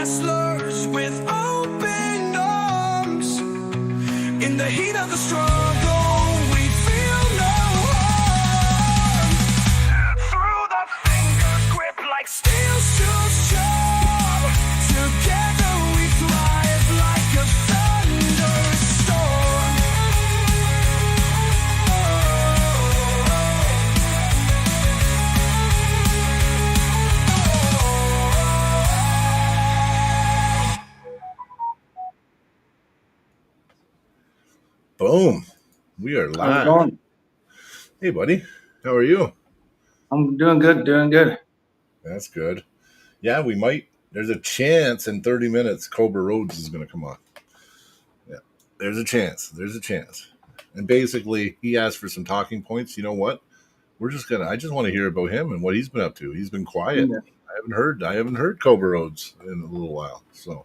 wrestlers with open arms. In the heat of the struggle, we feel no harm. Through the fingers grip like steel too strong. Together we thrive like a thunderstorm. Boom. We are How's it live. going? Hey, buddy. How are you? I'm doing good, doing good. That's good. Yeah, we might. There's a chance in 30 minutes Cobra Rhodes is going to come on. Yeah, there's a chance. There's a chance. And basically, he asked for some talking points. You know what? I just want to hear about him and what he's been up to. He's been quiet. Yeah. I haven't heard Cobra Rhodes in a little while. So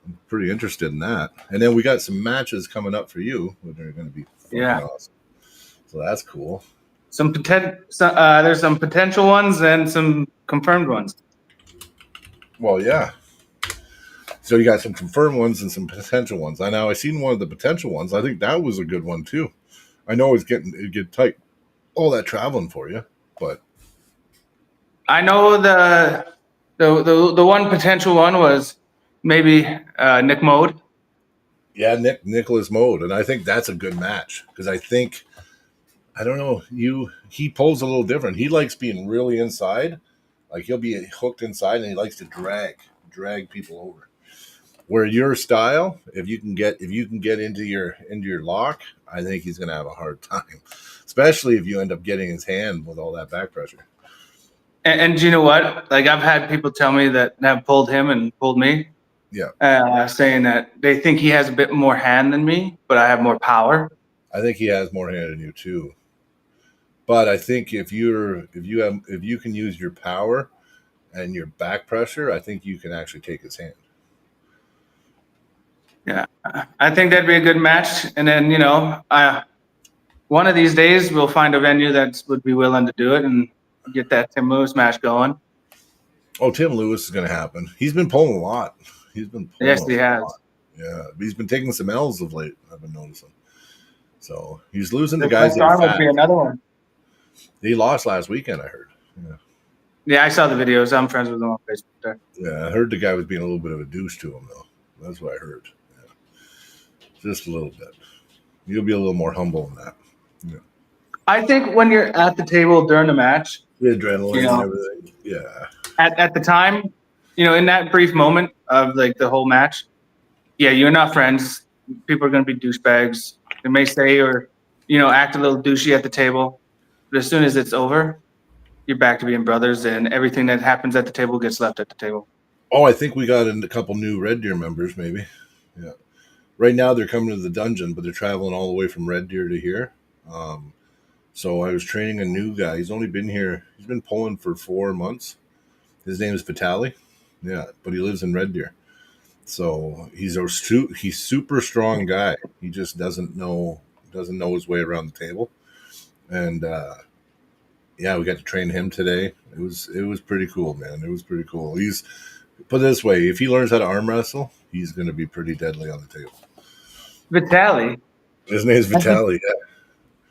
I'm pretty interested in that. And then we got some matches coming up for you that are going to be fucking awesome. So that's cool. There's some potential ones and some confirmed ones. Well, yeah. So you got some confirmed ones and some potential ones. I seen one of the potential ones. I think that was a good one too. I know it get tight, all that traveling for you, but I know the one potential one was maybe Nick Mode. yeah, Nicholas Mode, and I think that's a good match because I don't know, he pulls a little different. He likes being really inside, like he'll be hooked inside, and he likes to drag people over. Where your style, if you can get into your lock, I think he's going to have a hard time, especially if you end up getting his hand with all that back pressure. And you know what? Like I've had people tell me that have pulled him and pulled me. Yeah. Saying that they think he has a bit more hand than me, but I have more power. I think he has more hand than you too. But I think if you can use your power and your back pressure, I think you can actually take his hand. Yeah, I think that'd be a good match. And then, one of these days we'll find a venue that would be willing to do it and get that Tim Lewis match going. Oh, Tim Lewis is going to happen. He's been pulling a lot. Yes, he has. Yeah, he's been taking some L's of late, I've been noticing. So he's losing to guys that are fat. Would be another one. He lost last weekend, I heard. Yeah, I saw the videos. I'm friends with him on Facebook there. Yeah, I heard the guy was being a little bit of a douche to him, though. That's what I heard. Yeah. Just a little bit. You'll be a little more humble than that. Yeah. I think when you're at the table during the match, the adrenaline and everything. Yeah. At the time, in that brief moment of like the whole match, yeah, you're not friends. People are going to be douchebags. They may say or, act a little douchey at the table. But as soon as it's over, you're back to being brothers, and everything that happens at the table gets left at the table. Oh, I think we got a couple new Red Deer members, maybe. Yeah. Right now they're coming to the dungeon, but they're traveling all the way from Red Deer to here. So I was training a new guy. He's only been here. He's been pulling for 4 months. His name is Vitali. Yeah, but he lives in Red Deer. So he's super strong guy. He just doesn't know his way around the table. And yeah, we got to train him today. It was pretty cool, man. It was pretty cool. He's, put it this way, if he learns how to arm wrestle, he's going to be pretty deadly on the table. Vitali. His name's Vitali. Yeah.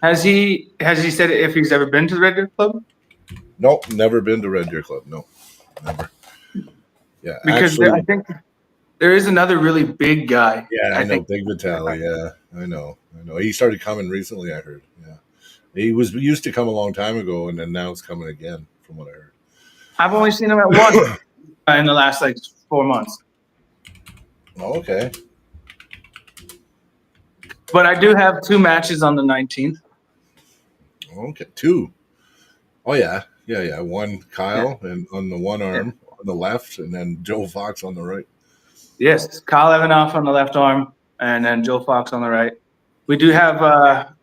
Has he said if he's ever been to the Red Deer Club? Nope, never been to Red Deer Club. No, never. Yeah, because actually, I think there is another really big guy. Yeah, I know, Big Vitali. Yeah, I know. He started coming recently, I heard. Yeah, he used to come a long time ago, and then now it's coming again, from what I heard. I've only seen him at once in the last 4 months. Oh, okay. But I do have 2 matches on the 19th. Okay, 2. Oh yeah. One Kyle and on the one arm on the left, and then Joe Fox on the right. Yes, Kyle Evanoff on the left arm, and then Joe Fox on the right. We do have a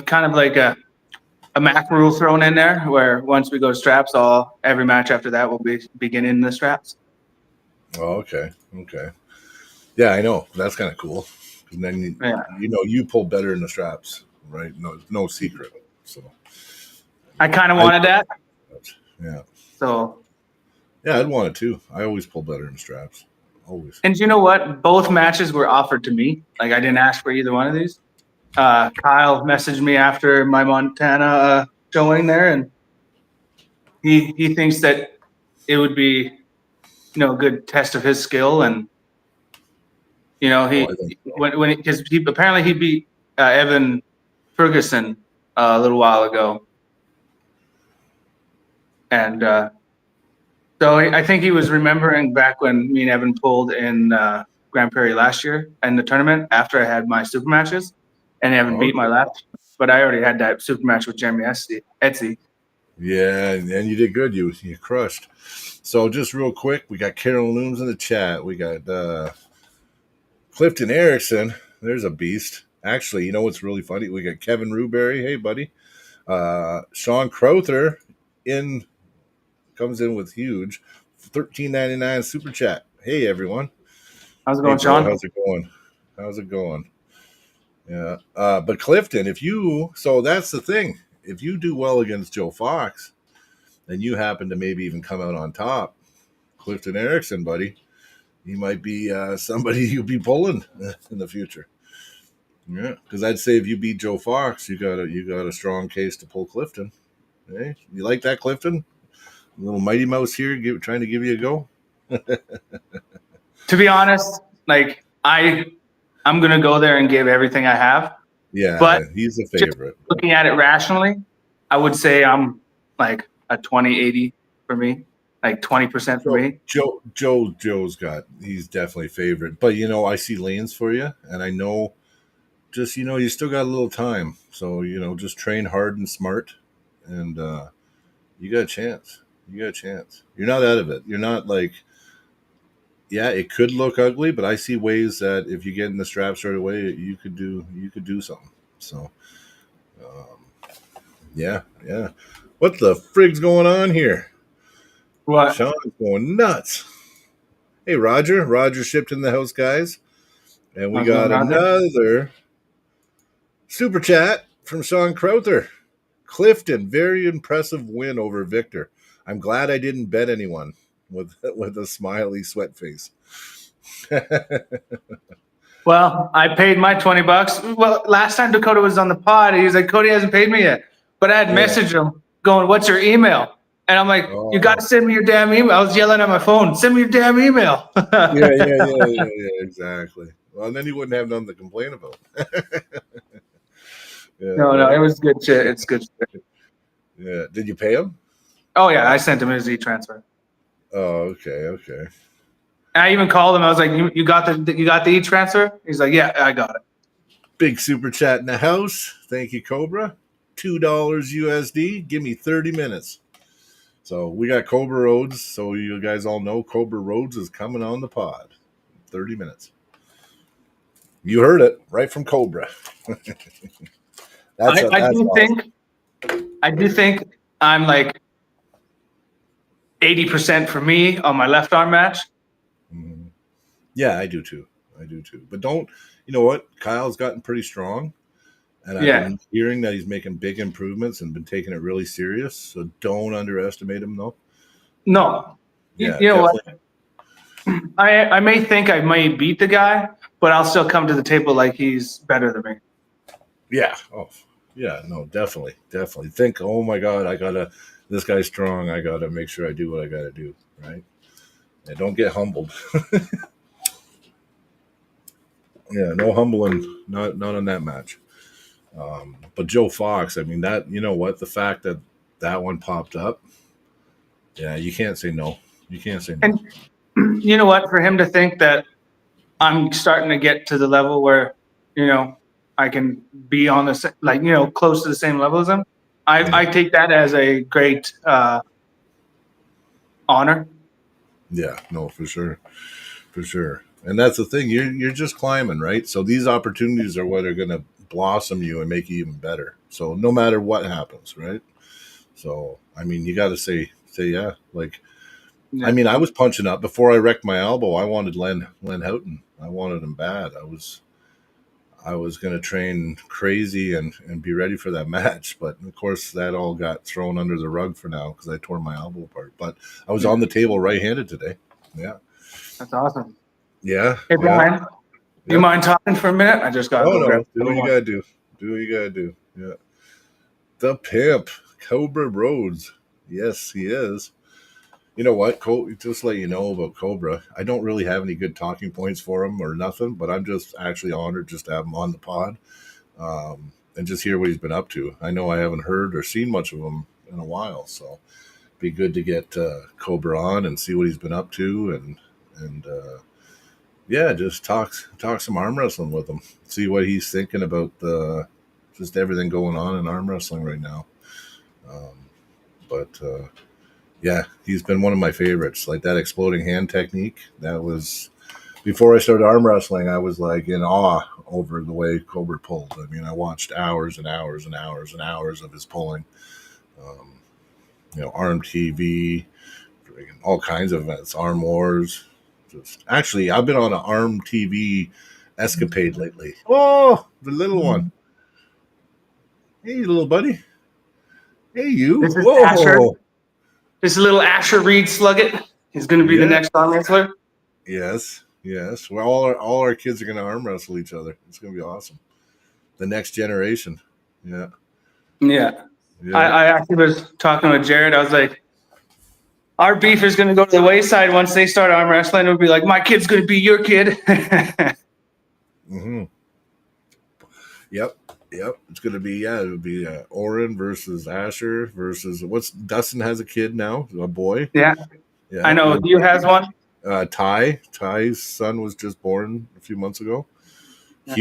kind of like a Mac rule thrown in there, where once we go to straps, every match after that will be beginning in the straps. Oh, okay. Yeah, I know. That's kind of cool. And then you pull better in the straps, right? No secret. So I kind of wanted that. Yeah. So. Yeah, I'd want it too. I always pull better in straps. always. And you know what? Both matches were offered to me. Like I didn't ask for either one of these. Kyle messaged me after my Montana showing there, and he thinks that it would be a good test of his skill, and Oh, I think so. when because he apparently he beat Evan Ferguson a little while ago, and so I think he was remembering back when me and Evan pulled in Grand Prairie last year in the tournament after I had my super matches, and Evan beat my last, but I already had that super match with Jeremy Etsy. Yeah, and you did good. You crushed. So just real quick, we got Carol Looms in the chat. We got Clifton Erickson. There's a beast. Actually, you know what's really funny? We got Kevin Ruberry. Hey, buddy. Sean Crowther comes in with huge $13.99 super chat. Hey, everyone. How's it Hey, going, bro, Sean? how's it going? How's it going? Yeah. But Clifton, so that's the thing. If you do well against Joe Fox, and you happen to maybe even come out on top, Clifton Erickson, buddy, he might be somebody you'll be pulling in the future. Yeah, because I'd say if you beat Joe Fox, you got a strong case to pull Clifton. Hey, you like that, Clifton? A little Mighty Mouse here, trying to give you a go. To be honest, like I'm gonna go there and give everything I have. Yeah, But he's a just favorite. looking at it rationally, I would say I'm like a 20-80 for me, like 20% for me. He's definitely favorite. But I see lanes for you, and I know just you still got a little time. So just train hard and smart, and you got a chance. You got a chance. You're not out of it. You're not like, yeah, it could look ugly, but I see ways that if you get in the straps right away, you could do something. So, yeah. What the frig's going on here? What? Sean's going nuts. Hey, Roger. Roger shipped in the house, guys. And we How's it got going, Roger? another super chat from Sean Crowther. Clifton, very impressive win over Victor. I'm glad I didn't bet anyone with a smiley sweat face. Well, I paid my $20. Well, last time Dakota was on the pod, he was like, Cody hasn't paid me yet. But I had messaged him going, what's your email? And I'm like, you got to send me your damn email. I was yelling at my phone, send me your damn email. Yeah, exactly. Well, and then you wouldn't have nothing to complain about. No, it was good shit. It's good shit. Yeah. Did you pay him? Oh, yeah, I sent him his e-transfer. Oh, okay. And I even called him. I was like, you got the e-transfer? He's like, yeah, I got it. Big super chat in the house. Thank you, Cobra. $2 USD. Give me 30 minutes. So we got Cobra Rhodes. So you guys all know Cobra Rhodes is coming on the pod. 30 minutes. You heard it right from Cobra. I do think I'm like 80% for me on my left arm match. Mm-hmm. Yeah, I do too. But you know what? Kyle's gotten pretty strong. And I've been hearing that he's making big improvements and been taking it really serious. So don't underestimate him, though. No. Yeah, you know what? I may think I may beat the guy, but I'll still come to the table like he's better than me. Yeah. Oh, yeah. No, definitely. Think, oh my God, this guy's strong. I gotta make sure I do what I gotta do. Right. And don't get humbled. Yeah, no humbling. Not on that match. But Joe Fox, I mean, that, you know what? The fact that one popped up, yeah, you can't say no. And you know what? For him to think that I'm starting to get to the level where, I can be on the close to the same level as him. I take that as a great honor. Yeah, no, for sure. And that's the thing. You're just climbing, right? So these opportunities are what are going to blossom you and make you even better. So no matter what happens, right? So I mean, you got to say yeah. Like, I mean, I was punching up before I wrecked my elbow. I wanted Len Houghton. I wanted him bad. I was going to train crazy and be ready for that match. But of course, that all got thrown under the rug for now because I tore my elbow apart. But I was on the table right-handed today. Yeah. That's awesome. Yeah. Hey, Yeah. Brian, you Yep. mind talking for a minute? I just gotta Oh go grab no. Do what you one. gotta do. Do what you gotta do. Yeah. The pimp, Cobra Rhodes. Yes, he is. You know what? Just to let you know about Cobra, I don't really have any good talking points for him or nothing, but I'm just actually honored just to have him on the pod, and just hear what he's been up to. I know I haven't heard or seen much of him in a while, so be good to get Cobra on and see what he's been up to, and yeah, just talk some arm wrestling with him. See what he's thinking about the just everything going on in arm wrestling right now. Um, but yeah, he's been one of my favorites. Like that exploding hand technique. That was before I started arm wrestling. I was like in awe over the way Cobra pulled. I mean, I watched hours and hours and hours and hours of his pulling. Um, Arm TV, all kinds of events, Arm Wars. Just actually, I've been on an Arm TV escapade lately. Oh, the little one. Hey, little buddy. Hey, you. This is Asher. Whoa. This little Asher Reed Sluggett. He's going to be the Yeah. next arm wrestler. Yes. Yes. Well, all our kids are going to arm wrestle each other. It's going to be awesome. The next generation. Yeah. Yeah. Yeah. I actually was talking with Jared. I was like, our beef is going to go to the wayside once they start arm wrestling. It'll be like, my kid's going to be your kid. Mm-hmm. Yep. Yep. It's going to be, yeah, it would be Oren versus Asher versus Dustin has a kid now, a boy. Yeah. Yeah. I know. Hugh has one. Ty's son was just born a few months ago. Yeah.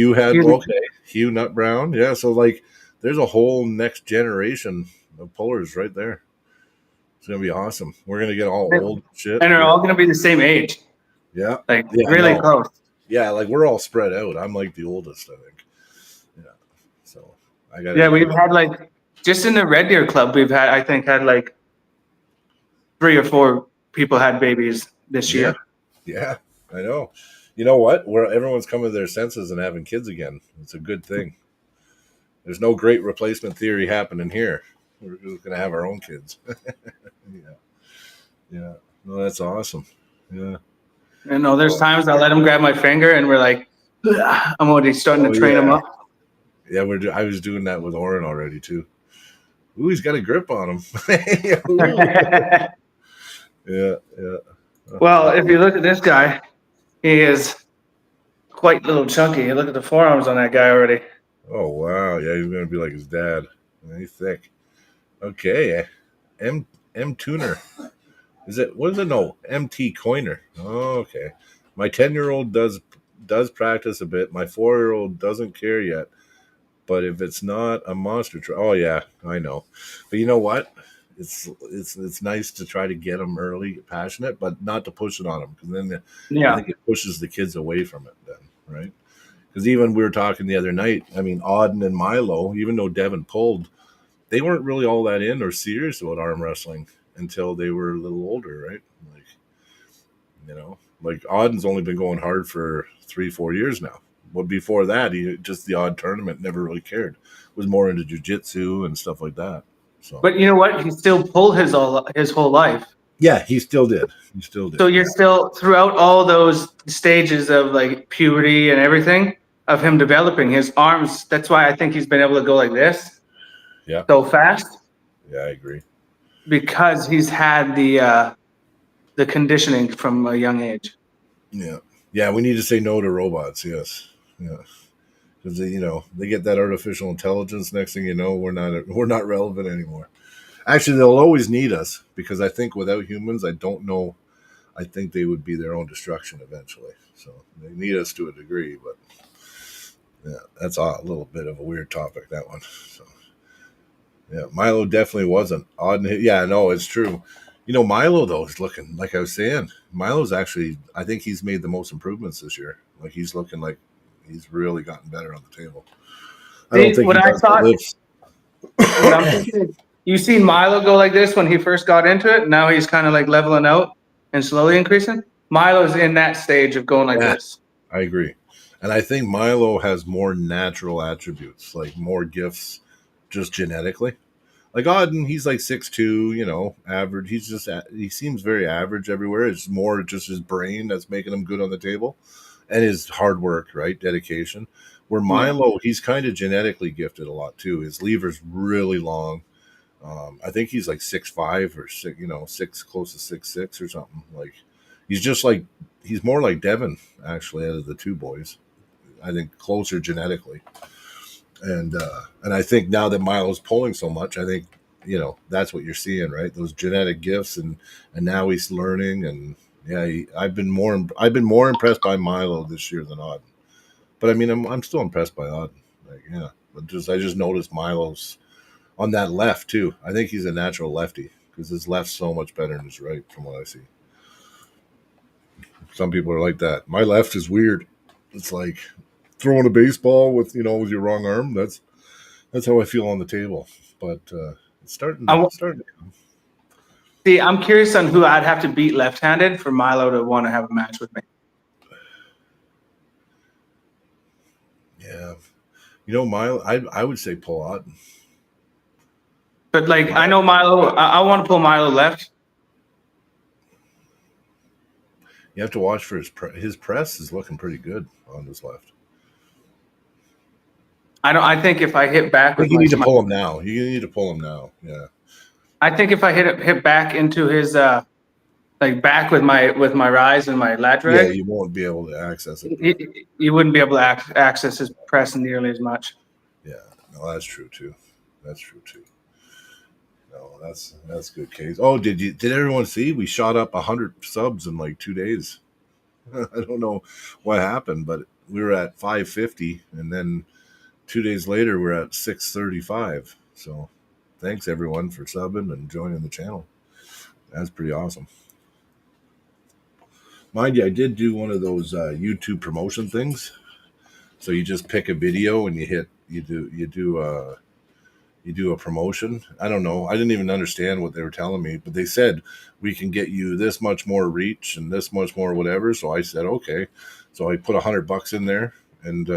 Hugh Nut Brown. Yeah. So, like, there's a whole next generation of pullers right there. It's going to be awesome. We're going to get all old shit. And they're all going to be the same age. Yeah. Like, Yeah, really no. close. Yeah, like we're all spread out. I'm like the oldest, I think. Yeah. So I got. Yeah, we've had like, just in the Red Deer Club, I think, had like 3 or 4 people had babies this year. Yeah, I know. You know what? Where everyone's coming to their senses and having kids again. It's a good thing. There's no great replacement theory happening here. We're just gonna have our own kids. Yeah. Yeah. No, that's awesome. Yeah. You know, there's times I let him grab my finger and we're like, I'm already starting to train him up. Yeah, I was doing that with Oren already too. Ooh, he's got a grip on him. Yeah, yeah. Well, if you look at this guy, he is quite little chunky. Look at the forearms on that guy already. Oh wow, yeah, he's gonna be like his dad. Yeah, he's thick. Okay, M Tuner. Is it? What is it? No, MT Coiner. Oh, okay. My 10-year-old does practice a bit. My 4-year-old doesn't care yet. But if it's not a monster truck, oh yeah, I know. But you know what? It's nice to try to get them early, passionate, but not to push it on them because then I think it pushes the kids away from it. Then, right? Because even we were talking the other night. I mean, Auden and Milo, even though Devin pulled, they weren't really all that in or serious about arm wrestling until they were a little older, right? Like Auden's only been going hard for 3-4 years now. But before that, he just the odd tournament, never really cared. Was more into jiu-jitsu and stuff like that. So, but you know what? He still pulled his whole life. yeah, he still did. So you're still throughout all those stages of like puberty and everything of him developing his arms. That's why I think he's been able to go like this. Yeah. So fast. Yeah, I agree. Because he's had the conditioning from a young age. Yeah. Yeah, we need to say no to robots. Yes. Yeah. Because they get that artificial intelligence. Next thing you know, we're not relevant anymore. Actually, they'll always need us because I think without humans, I don't know. I think they would be their own destruction eventually. So they need us to a degree, but yeah, that's a little bit of a weird topic, that one. So yeah, Milo definitely wasn't odd. Yeah, no, it's true. Milo though is looking like I was saying. Milo's actually, I think he's made the most improvements this year. Like he's looking like he's really gotten better on the table. I don't think what he I does thought. the lifts. What I'm thinking, you seen Milo go like this when he first got into it. Now he's kind of like leveling out and slowly increasing. Milo's in that stage of going like this. I agree. And I think Milo has more natural attributes, like more gifts just genetically. Like Auden, he's like 6'2", average. He seems very average everywhere. It's more just his brain that's making him good on the table, and his hard work, right, dedication. Where Yeah. Milo, he's kind of genetically gifted a lot too. His lever's really long. I think he's like 6'5" or six, close to 6'6" or something. Like he's more like Devin actually out of the two boys. I think closer genetically, and I think now that Milo's pulling so much, I think that's what you're seeing, right? Those genetic gifts, and now he's learning, and yeah, I've been more impressed by Milo this year than Auden. But I mean, I'm still impressed by Auden. Like, yeah, but I just noticed Milo's on that left too. I think he's a natural lefty because his left's so much better than his right, from what I see. Some people are like that. My left is weird. It's like throwing a baseball with your wrong arm. That's how I feel on the table. But it's starting I, starting to come. See, I'm curious on who I'd have to beat left-handed for Milo to want to have a match with me. Yeah, Milo. I would say pull Auden. But like, I know Milo. I want to pull Milo left. You have to watch for his press is looking pretty good on his left. I think if I hit back I think with you need to pull him now. You need to pull him now. Yeah. I think if I hit back into his like back with my rise and my lat drag, Yeah, you won't be able to access it. You wouldn't be able to access his press nearly as much. Yeah, no, that's true too. That's true too. No, that's good case. Oh, did everyone see we shot up 100 subs in like 2 days? I don't know what happened, but we were at 550, and then 2 days later we're at 635. So, thanks everyone for subbing and joining the channel. That's pretty awesome. Mind you, I did do one of those YouTube promotion things. So you just pick a video and you do a promotion. I don't know. I didn't even understand what they were telling me, but they said we can get you this much more reach and this much more whatever. So I said okay. So I put $100 in there, and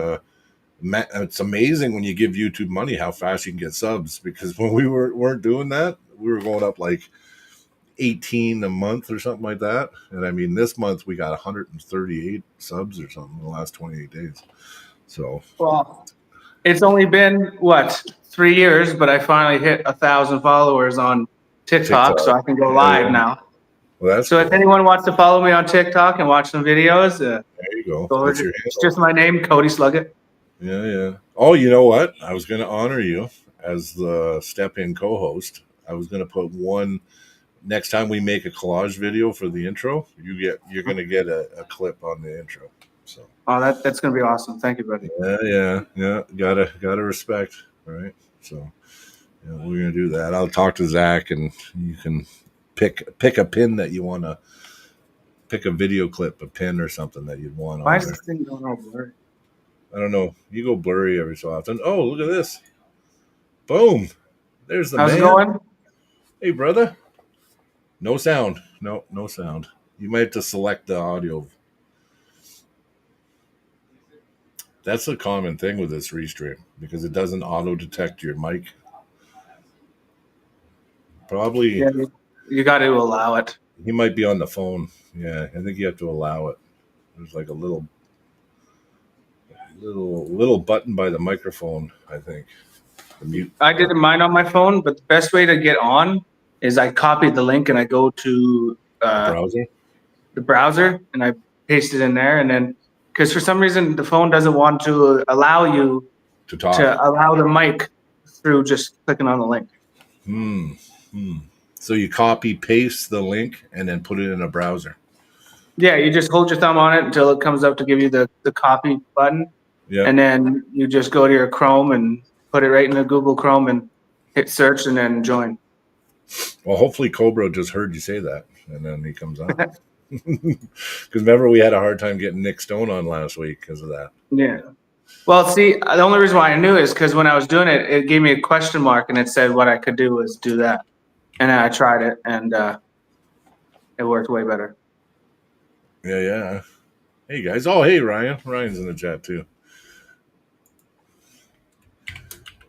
it's amazing when you give YouTube money how fast you can get subs. Because when we weren't doing that, we were going up like 18 a month or something like that. And I mean, this month we got 138 subs or something in the last 28 days. So, well, it's only been what 3 years, but I finally hit 1,000 followers on TikTok, so I can go live now. Well, that's so cool. If anyone wants to follow me on TikTok and watch some videos, there you go. It's just my name, Cody Sluggett. Yeah. Oh, you know what? I was going to honor you as the step-in co-host. I was going to put one next time we make a collage video for the intro. You're going to get a clip on the intro. So. Oh, that's going to be awesome. Thank you, buddy. Yeah. Gotta respect. All right. So, we're going to do that. I'll talk to Zach, and you can pick a pin that you want to pick, a video clip, a pin or something that you'd want. Why is this thing going all blurry? I don't know. You go blurry every so often. Oh, look at this. Boom. There's the man. How's it going? Hey, brother. No sound. No sound. You might have to select the audio. That's a common thing with this restream because it doesn't auto-detect your mic. Probably. Yeah, you got to allow it. He might be on the phone. Yeah, I think you have to allow it. There's like a little button by the microphone, I think. The mute. I did mine on my phone, but the best way to get on is I copied the link and I go to the browser and I paste it in there, and then because for some reason the phone doesn't want to allow you to talk, to allow the mic through just clicking on the link. So you copy paste the link and then put it in a browser. Yeah, you just hold your thumb on it until it comes up to give you the copy button. Yeah. And then you just go to your Chrome and put it right in the Google Chrome and hit search and then join. Well, hopefully Cobra just heard you say that and then he comes on. Because remember, we had a hard time getting Nick Stone on last week because of that. Yeah. Well, see, the only reason why I knew is because when I was doing it, it gave me a question mark and it said what I could do was do that. And then I tried it and it worked way better. Yeah. Hey, guys. Oh, hey, Ryan. Ryan's in the chat, too.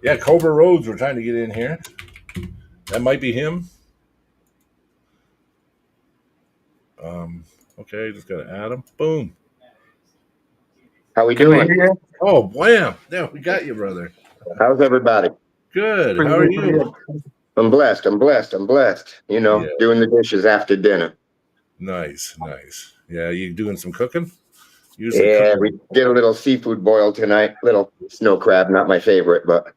Yeah, Cobra Rhodes, we're trying to get in here. That might be him. Okay, just gotta add him. Boom. How we Can we doing? hear you? Oh, wham! Yeah, we got you, brother. How's everybody? Good. Pretty How are good, pretty you? good. I'm blessed. I'm blessed. I'm blessed. You know, Yeah, doing the dishes after dinner. nice, nice. Yeah, you doing some cooking? Usually Yeah, cooking. we did a little seafood boil tonight. Little snow crab, not my favorite, but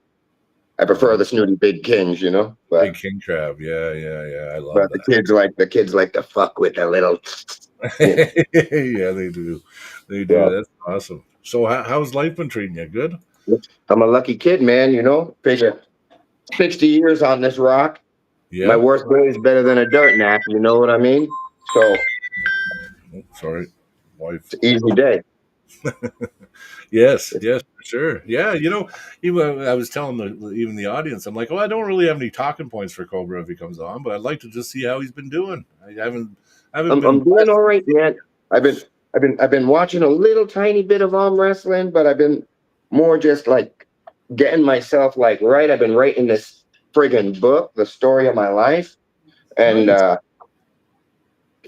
I prefer the snooty big kings, you know. Big king crab. Yeah, yeah, yeah. I love But the kids like to fuck with a little. Yeah, that. Yeah, they do. They do. yeah. That's awesome. So, how's life been treating you? Good. I'm a lucky kid, man. You know, figure 60 years on this rock. My Yeah. worst day is better than a dirt nap. You know what I mean? So Oh, sorry, wife. it's an easy day. Yes, yes, for sure. Yeah, even I was telling even the audience, I'm like, well, I don't really have any talking points for Cobra if he comes on, but I'd like to just see how he's been doing. I haven't been I'm doing blessed. all right, man. I've been watching a little tiny bit of arm wrestling, but I've been more just like getting myself like right. I've been writing this friggin' book, the story of my life, and Nice.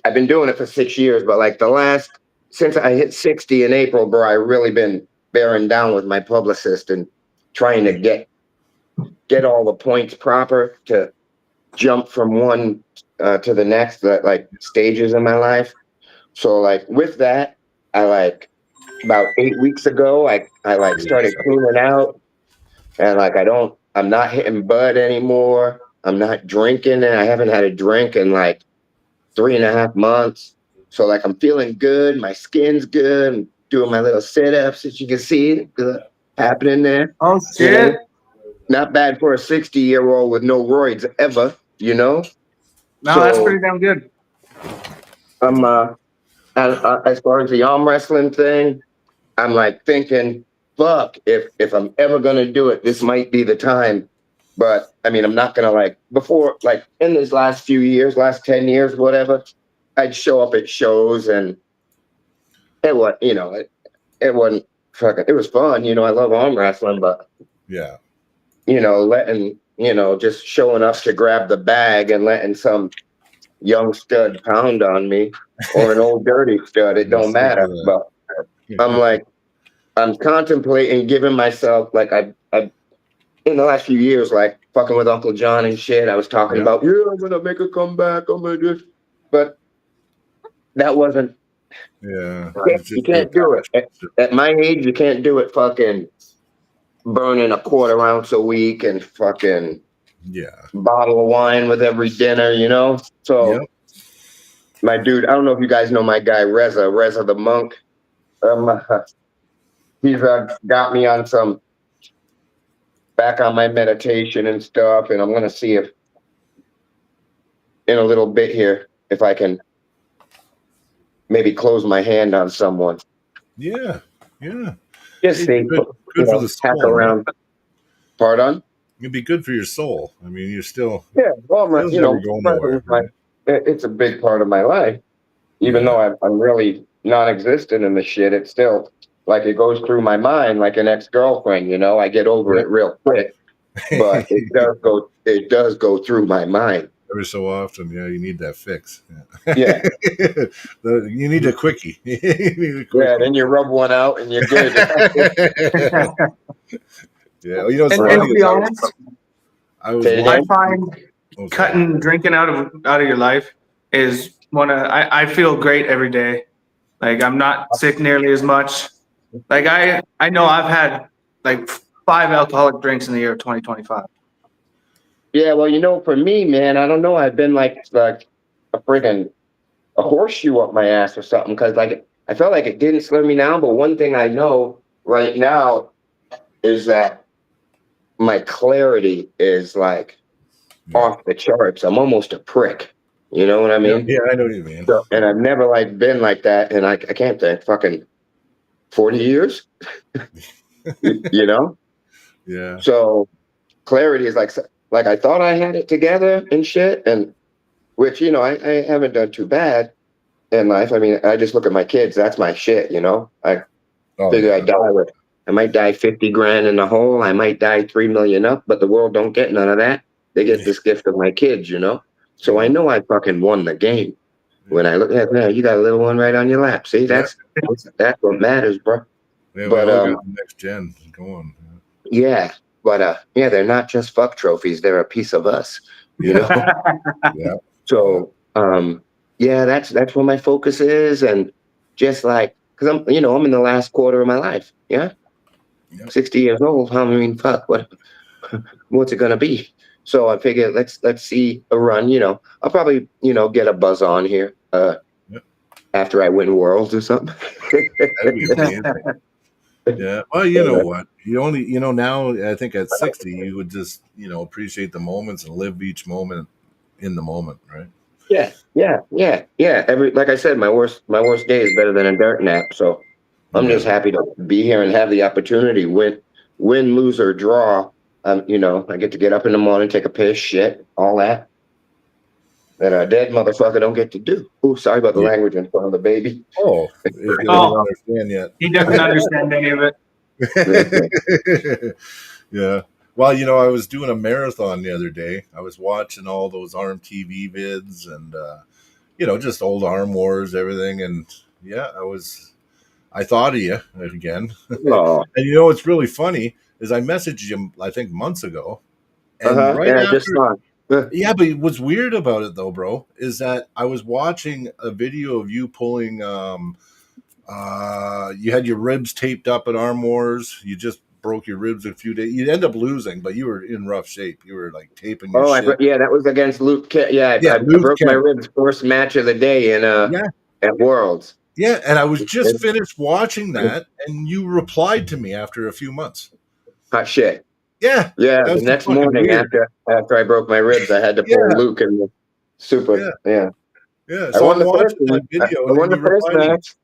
I've been doing it for 6 years. But like the last since I hit 60 in April, bro, I really been bearing down with my publicist and trying to get all the points proper to jump from one to the next, like stages in my life. So like with that, I like about 8 weeks ago, I like started cleaning out and like I'm not hitting bud anymore. I'm not drinking and I haven't had a drink in like 3.5 months. So like I'm feeling good. My skin's good. I'm doing my little sit-ups as you can see happening there. Oh You shit! know, not bad for a 60-year-old with no roids ever, you know? No, that's So pretty damn good. I'm as far as the arm wrestling thing, I'm like thinking, fuck, if I'm ever gonna do it, this might be the time. But I mean, I'm not gonna like before, like in this last few years, last 10 years, whatever, I'd show up at shows and it was, it wasn't fucking, it was fun, I love arm wrestling, but Yeah. letting, just showing up to grab the bag and letting some young stud pound on me or an old dirty stud, it I'm don't sick matter. of that. But I'm like, I'm contemplating giving myself like I in the last few years, like fucking with Uncle John and shit. I was talking Yeah. about, yeah, I'm gonna make a comeback. I'm gonna do this, but that wasn't. Yeah. It's You just your can't do it at my age. You can't do it. Fucking burning a quarter ounce a week and fucking yeah. bottle of wine with every dinner. Yep. So my dude, I don't know if you guys know my guy Reza the monk. Um, he's got me on some back on my meditation and stuff, and I'm gonna see if in a little bit here if I can maybe close my hand on someone. Yeah. Yeah. Just It'd be see, good for the hack soul, right? around. Pardon? It'd be good for your soul. I mean, you're still Yeah, well, it'll never go nowhere, right? it's a big part of my life. Even Yeah. though I'm really non-existent in the shit, it's still like it goes through my mind like an ex-girlfriend. I get over Yep. it real quick, but it does go. It does go through my mind. Every so often, yeah, you need that fix. Yeah. Yeah, You need a quickie. You need a yeah. quickie. Then you rub one out and you're good. Yeah. Well, it's And funny to is be honest, I was Say it I again? watching. find Oh, sorry. cutting drinking out of your life is one of I feel great every day. Like I'm not sick nearly as much. Like I know I've had like 5 alcoholic drinks in the year of 2025. Yeah, well, for me, man, I don't know. I've been like a friggin' a horseshoe up my ass or something because like I felt like it didn't slow me down. But one thing I know right now is that my clarity is like Yeah. off the charts. I'm almost a prick. You know what I Yeah, mean? yeah, I know what you mean. So, and I've never like been like that, and I can't think fucking 40 years. you know? Yeah. So clarity is like I thought I had it together and shit, and which I haven't done too bad in life. I mean, I just look at my kids. That's my shit. I Oh figure yeah. I might die 50 grand in the hole. I might die 3 million up, but the world don't get none of that. they get this gift of my kids, you know. So I know I fucking won the game. When I look at man, you got a little one right on your lap. See, that's what matters, bro. Yeah, But we all got the next gen going. yeah, but yeah, they're not just fuck trophies. They're a piece of us, you Yeah. know. Yeah. So yeah, that's where my focus is, and just like because I'm I'm in the last quarter of my life. Yeah, Yep. 60 years old. I mean, fuck, what's it gonna be? So I figured let's see a run. You know, I'll probably get a buzz on here Yep. after I win Worlds or something. That'd be amazing. Yeah. Well, you know what? You only, now I think at 60, you would just, appreciate the moments and live each moment in the moment, right? Yeah. Every like I said, my worst day is better than a dirt nap. So I'm just happy to be here and have the opportunity. Win, lose or draw. I get to get up in the morning, take a piss, shit, all that. That a dead motherfucker don't get to do. Oh, sorry about the Yeah. language in front of the baby. Oh, if you don't understand yet. He doesn't understand any of it. Yeah. Well, I was doing a marathon the other day. I was watching all those ARM TV vids and, just old ARM Wars, everything. And yeah, I thought of you again. Oh, And what's really funny is I messaged him, I think, months ago. And right yeah, after, just fine. yeah, but what's weird about it though, bro, is that I was watching a video of you pulling, you had your ribs taped up at Arm Wars. You just broke your ribs a few days. You'd end up losing, but you were in rough shape. You were like taping your shit. Yeah, that was against Luke. Yeah, I Luke broke my Kemp. ribs first match of the day in at Worlds. Yeah, and I was just finished watching that, and you replied to me after a few months. Hot shit. Yeah. Yeah, the next morning after I broke my ribs, I had to pull Luke in the super. Yeah. So I'm watching that video, I won the first match.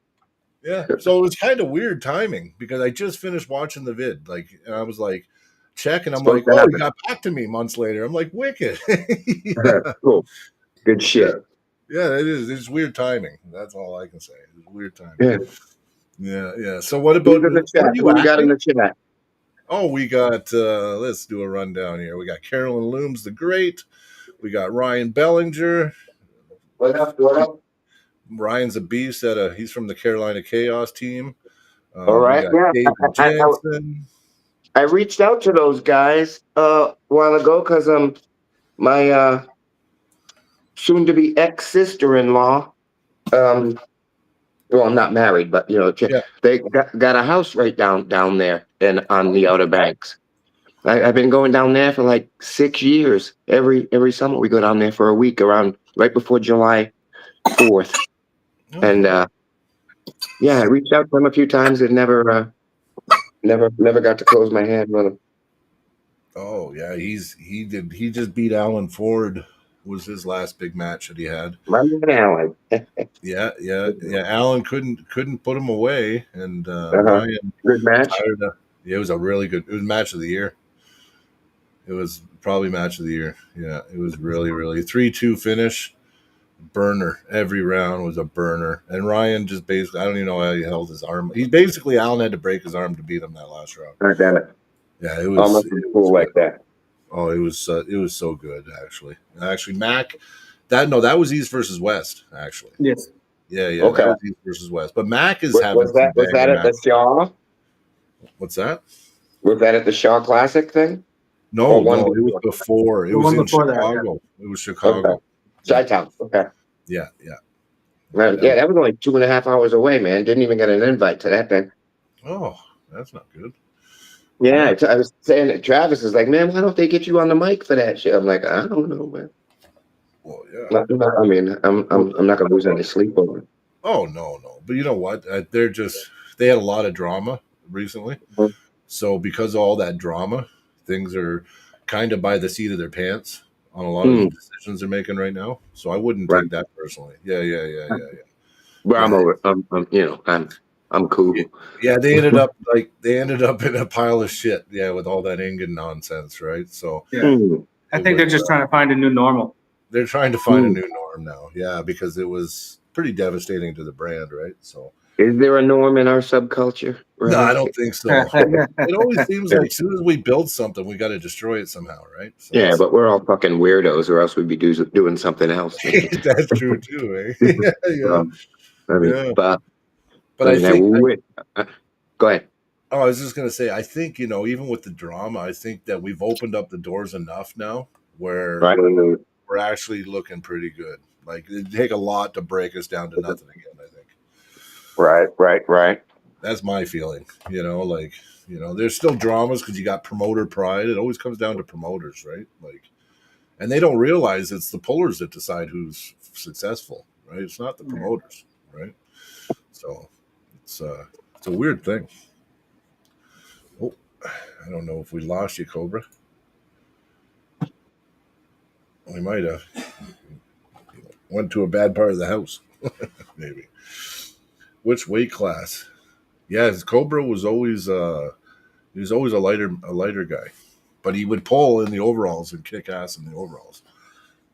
Yeah. So it was kind of weird timing because I just finished watching the vid, and I was like, check, and I'm like, oh, he got back to me months later. I'm like, wicked. Cool. Good shit. Yeah, it is. It's weird timing. That's all I can say. It's weird timing. Yeah. So what about the chat? What you got in the chat? Oh, we got, let's do a rundown here. We got Carolyn Looms the Great. We got Ryan Bellinger. What up? Ryan's a beast. He's from the Carolina Chaos team. All right. David Jansen. I reached out to those guys a while ago because my soon-to-be ex-sister-in-law. Well, I'm not married, but they got a house right down there and on the Outer Banks. I've been going down there for like 6 years. Every summer we go down there for a week around right before July 4th. And I reached out to him a few times and never got to close my hand with him. Oh yeah, he just beat Alan Ford. Was his last big match that he had. My man Alan. Yeah. Alan couldn't put him away, and Ryan. Good match. It was a really good. It was match of the year. It was probably match of the year. Yeah, it was really 3-2 finish. Burner. Every round was a burner, and Ryan just basically, I don't even know how he held his arm. Alan had to break his arm to beat him that last round. I got it. Yeah, it was almost cool like that. Oh, it was so good actually. Actually, Mac, that was East versus West actually. Yes. Yeah. Okay. That was East versus West, but Mac is having. Was that at the Shaw? What's that? Was that at the Shaw Classic thing? No, it was before. It was in Chicago. It was Chicago. Chi-Town. Okay. Yeah. Right. Yeah, that was only 2.5 hours away, man. Didn't even get an invite to that thing. Oh, that's not good. Yeah, I was saying that Travis is like, man, why don't they get you on the mic for that shit? I'm like, I don't know, man. Well, yeah. I mean, I'm not gonna lose any sleep over it. Oh no, but you know what? They had a lot of drama recently. Mm-hmm. So because of all that drama, things are kind of by the seat of their pants on a lot of the decisions they're making right now. So I wouldn't take that personally. Yeah. But I'm over. I'm cool. Yeah, they ended up in a pile of shit. Yeah, with all that Ingen nonsense, right? So I think they're just trying to find a new normal. They're trying to find a new norm now. Yeah, because it was pretty devastating to the brand, right? So Is there a norm in our subculture, No, I Riley? don't think so. It always seems like as soon as we build something, we got to destroy it somehow, right? So Yeah, but we're all fucking weirdos, or else we'd be doing something else, man. that's true too, eh? Yeah, Um, I mean, yeah. But but I now, think uh, go ahead. oh, I was just gonna say, I think even with the drama, I think that we've opened up the doors enough now where Right. we're actually looking pretty good. Like it'd take a lot to break us down to nothing again. I think Right. that's my feeling. Like there's still dramas because you got promoter pride. It always comes down to promoters, right? Like, and they don't realize it's the pullers that decide who's successful, right? It's not the promoters, right? So it's a weird thing. Oh, I don't know if we lost you, Cobra. We might have went to a bad part of the house, maybe. Which weight class? Yeah, Cobra was always he was always a lighter guy, but he would pull in the overalls and kick ass in the overalls.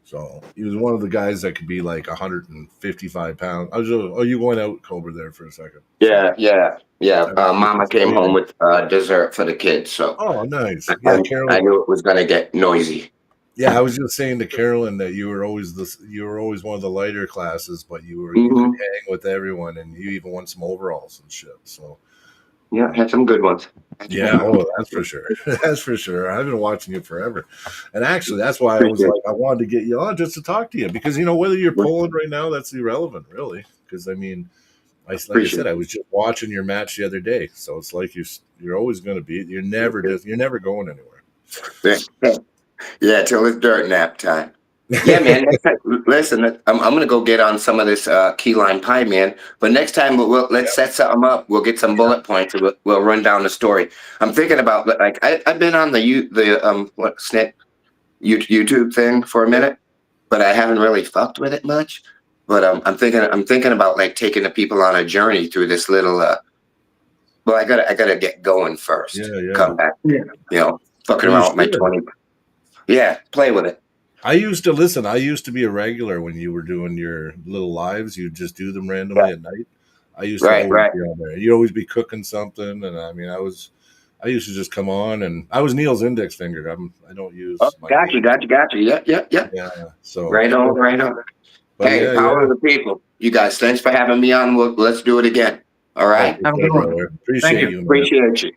So he was one of the guys that could be like 155 pounds. Oh, you went out, Cobra, there for a second. Yeah. I was Mama just came home waiting. with dessert for the kids, so Oh, nice. Yeah, I, I Carolyn. knew it was gonna get noisy. Yeah, I was just saying to Carolyn that you were always one of the lighter classes, but you could Hmm. hang with everyone, and you even won some overalls and shit. So Yeah, had some good ones. yeah, oh, that's for sure. That's for sure. I've been watching you forever, and actually, that's why I was Appreciate like, I wanted to get you on just to talk to you because whether you're pulling right now, that's irrelevant, really. Because I mean, like I said, I was just watching your match the other day, so it's like you're always going to be. You're never going anywhere. it. Yeah, till it's dirt nap time. Yeah, man. Listen, I'm gonna go get on some of this key lime pie, man. But next time let's set something up. We'll get some bullet points and we'll run down the story. I'm thinking about like I've been on what snip YouTube thing for a minute, but I haven't really fucked with it much. But I'm thinking about like taking the people on a journey through this little. Well, I gotta get going first. Yeah. Come back. Yeah. Fucking Well, you around with my should. 20. Yeah, play with it. I used to listen. I used to be a regular when you were doing your little lives. You just do them randomly at night. I used to always Right. be on there. You'd always be cooking something, and I mean, I used to just come on, and I was Neil's index finger. I don't use Oh, my gotcha. Yeah. Yeah. So Right on. but Hey, power of the people. You guys, thanks for having me on. Let's do it again. All Oh, right. Have a good one. Thank Appreciate you. you, man. Appreciate you.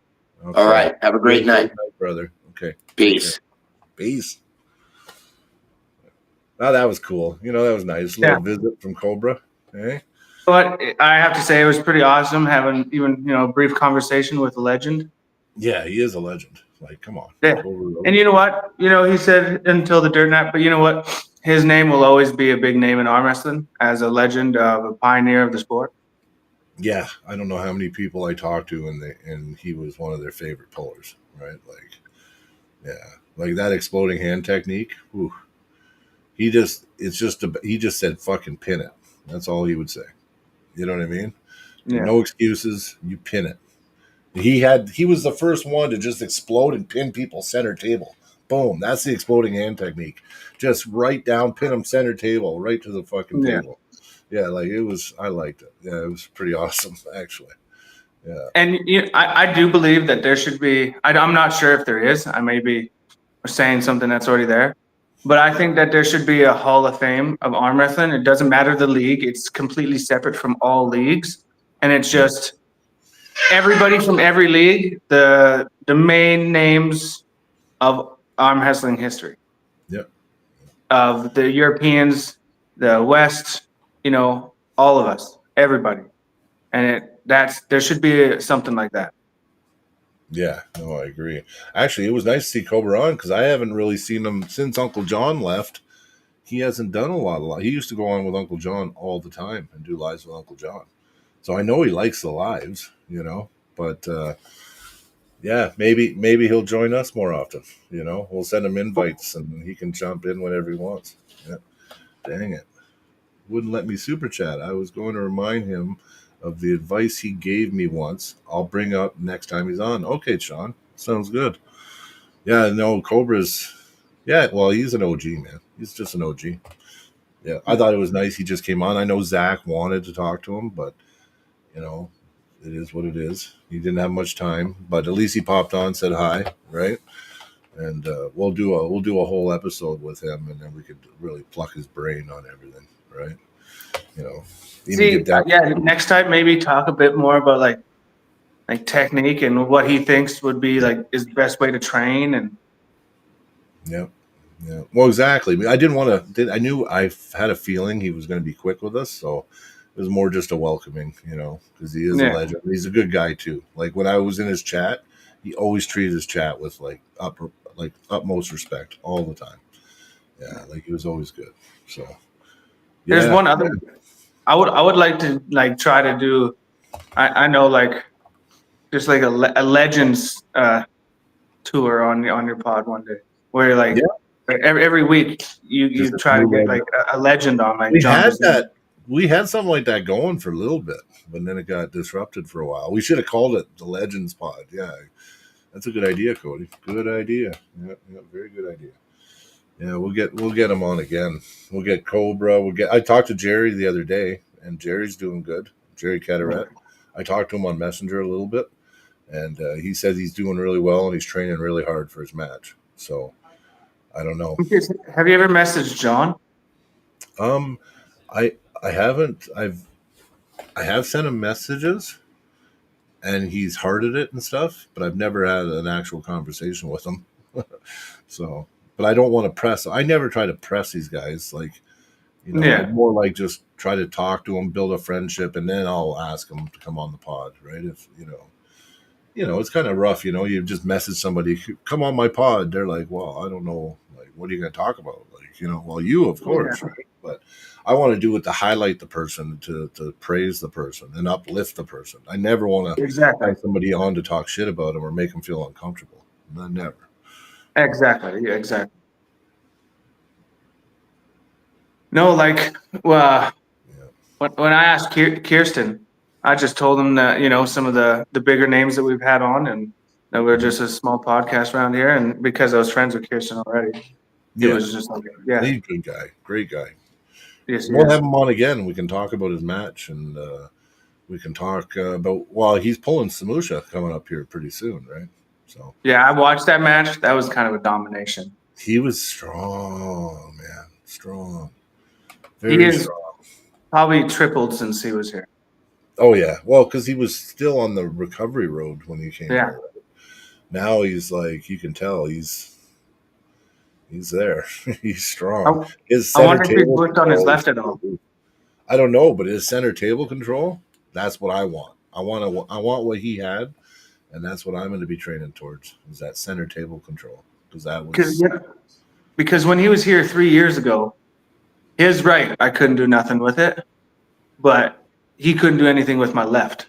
Okay. All right. Have a great night. brother. Okay. Peace. Peace. Oh, that was cool. That was nice. Yeah. Little visit from Cobra. Hey. But I have to say it was pretty awesome having even a brief conversation with a legend. Yeah, he is a legend. Like, come on. Yeah. Cobra Rhodes. And you know what? He said until the dirt nap, but you know what? His name will always be a big name in arm wrestling as a legend of a pioneer of the sport. Yeah, I don't know how many people I talked to, and he was one of their favorite pullers, right? Like, yeah, like that exploding hand technique. Whew. He just said fucking pin it. That's all he would say. You know what I mean? Yeah. No excuses. You pin it. He was the first one to just explode and pin people center table. Boom. That's the exploding hand technique. Just right down, pin them center table, right to the fucking table. Yeah, like I liked it. Yeah, it was pretty awesome, actually. Yeah. And I do believe that there should be, I'm not sure if there is, I may be saying something that's already there, but I think that there should be a Hall of Fame of arm wrestling. It doesn't matter the league. It's completely separate from all leagues. And it's just everybody from every league, the main names of arm wrestling history. Yep. Of the Europeans, the West, all of us, everybody. And there should be something like that. Yeah, no, I agree. Actually, it was nice to see Cobra on because I haven't really seen him since Uncle John left. He hasn't done a lot. He used to go on with Uncle John all the time and do lives with Uncle John. So I know he likes the lives, but yeah, maybe he'll join us more often. We'll send him invites and he can jump in whenever he wants. Yeah. Dang it. Wouldn't let me super chat. I was going to remind him of the advice he gave me once. I'll bring up next time he's on. Okay, Sean. Sounds good. Yeah, no, Cobra's well, he's an OG, man. He's just an OG. Yeah. I thought it was nice he just came on. I know Zach wanted to talk to him, but You know, it is what it is. He didn't have much time, but at least he popped on, said hi, right? And we'll do a whole episode with him, and then we could really pluck his brain on everything, right? You know, even See, get down. yeah, next time maybe talk a bit more about like technique and what he thinks would be like his best way to train. And Yeah, yeah. Well, exactly. I mean, I didn't want to. I knew I had a feeling he was going to be quick with us, so it was more just a welcoming, because he is a yeah, legend. He's a good guy too. Like when I was in his chat, he always treated his chat with like utmost respect all the time. Yeah, like he was always good. So there's yeah, one other. I would like to like try to do. I know like just like a legends tour on your pod one day where you're like yeah. every week you Just a try to new get legend. like a legend on like We John had Brazil. that. We had something like that going for a little bit, but then it got disrupted for a while. We should have called it the Legends Pod. Yeah, that's a good idea, Cody. Good idea. Yeah, yeah, very good idea. Yeah, we'll get him on again. We'll get Cobra. I talked to Jerry the other day, and Jerry's doing good. Jerry Cataret. I talked to him on Messenger a little bit, and he says he's doing really well and he's training really hard for his match. So I don't know. Have you ever messaged John? Um, I haven't. I have sent him messages, and he's hearted it and stuff, but I've never had an actual conversation with him. So, but I don't want to press. I never try to press these guys. Like, Yeah, I'd more like just try to talk to them, build a friendship, and then I'll ask them to come on the pod, right? If it's kind of rough. You just message somebody, come on my pod. They're like, well, I don't know, like, what are you going to talk about? Like, well, you, of course, yeah, right? But I want to do it to highlight the person, to praise the person, and uplift the person. I never want to exactly, have somebody on to talk shit about them or make them feel uncomfortable. Never. exactly, yeah, exactly. No, like, well, Yeah. when I asked Kirsten, I just told him that some of the bigger names that we've had on, and that we're just a small podcast around here, and because I was friends with Kirsten already, it Yeah. was just like, yeah, He's a good guy. Great guy. yes, he We'll is. have him on again. We can talk about his match, and we can talk about. Well, he's pulling Samusha coming up here pretty soon, right? So Yeah, I watched that match. That was kind of a domination. he was strong, man. Strong. He Very is strong. probably tripled since he was here. Oh yeah. Well, because he was still on the recovery road when he came Yeah. here. Now he's like, you can tell he's there. He's strong. I, His I center wonder if he's table worked on his control is left at all. I don't know, but his center table control, that's what I want. I want what he had, and that's what I'm going to be training towards, is that center table control. Because that was Because when he was here 3 years ago, his right, I couldn't do nothing with it, but he couldn't do anything with my left.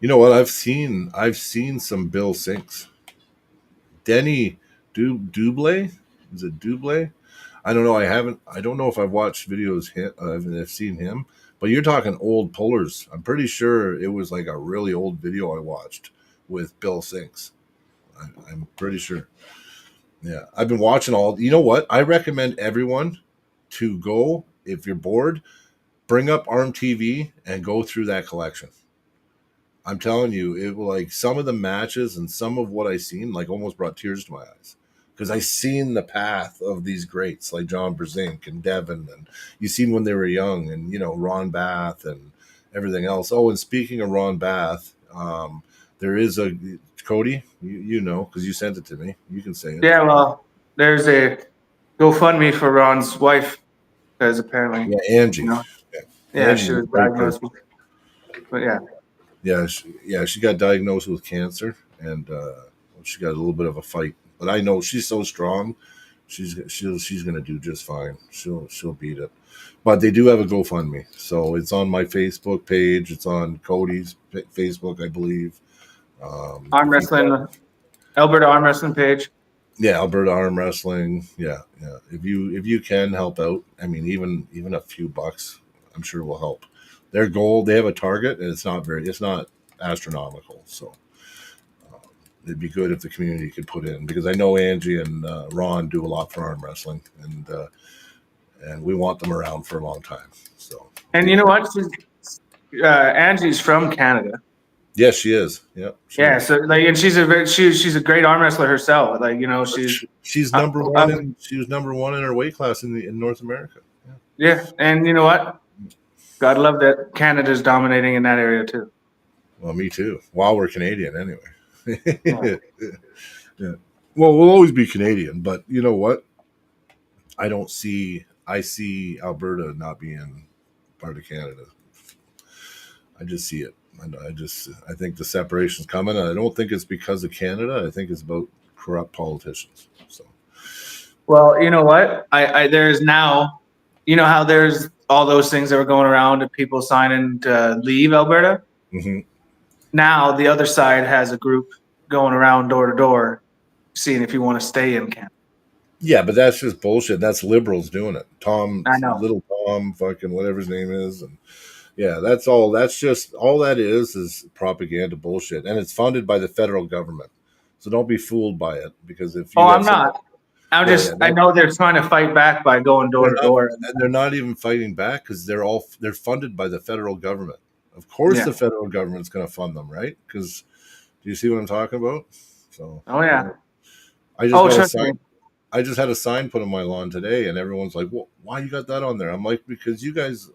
you know what I've seen some Bill Sinks. Denny Duble? Is it Duble? I don't know. I don't know if I've watched videos. I've seen him, but you're talking old pullers. I'm pretty sure it was like a really old video I watched with Bill Sinks. I'm pretty sure. Yeah, I've been watching all. You know what? I recommend everyone to go, if you're bored, bring up ARM TV and go through that collection. I'm telling you, it will, like, some of the matches and some of what I seen, like, almost brought tears to my eyes, because I seen the path of these greats like John Brzenk and Devin, and you seen when they were young, and Ron Bath and everything else. Oh, and speaking of Ron Bath, there is a Cody, you know, because you sent it to me. You can say it. Yeah, well, there's a GoFundMe for Ron's wife, because apparently, Yeah, Angie. yeah, she Angie's a was great diagnosed person. but yeah. She got diagnosed with cancer, and she got a little bit of a fight. But I know she's so strong. She's going to do just fine. She'll beat it. But they do have a GoFundMe, so it's on my Facebook page. It's on Cody's Facebook, I believe. Arm wrestling, Alberta arm wrestling page. Yeah, Alberta Arm Wrestling. Yeah. If you can help out, I mean, even a few bucks, I'm sure will help. Their goal, they have a target, and it's not astronomical. So it'd be good if the community could put in, because I know Angie and Ron do a lot for arm wrestling, and we want them around for a long time. So, And you know what? Angie's from Canada. Yes, she is. Yep. Yeah, so like, and she's a great arm wrestler herself. Like, you know, she's number one, and she was number one in her weight class in North America. Yeah, and you know what? Gotta love that Canada's dominating in that area too. Well, me too. While we're Canadian, anyway. Yeah. Well, we'll always be Canadian, but you know what? I see Alberta not being part of Canada. I just see it. I think the separation's coming, and I don't think it's because of Canada. I think it's about corrupt politicians. So, well, you know what? There's now, you know how there's all those things that were going around of people signing to leave Alberta. mm-hmm. Now the other side has a group going around door to door, seeing if you want to stay in Canada. Yeah, but that's just bullshit. That's liberals doing it. I know. Little Tom, fucking whatever his name is, and yeah, that's all. That's just all that is propaganda bullshit, and it's funded by the federal government. So don't be fooled by it, because if you I'm not. I know they're trying to fight back by going door to door, and they're not even fighting back because they're funded by the federal government. Of course, the federal government's going to fund them, right? Because do you see what I'm talking about? So, I just had a sign put on my lawn today, and everyone's like, "Well, why you got that on there?" I'm like, "Because you guys,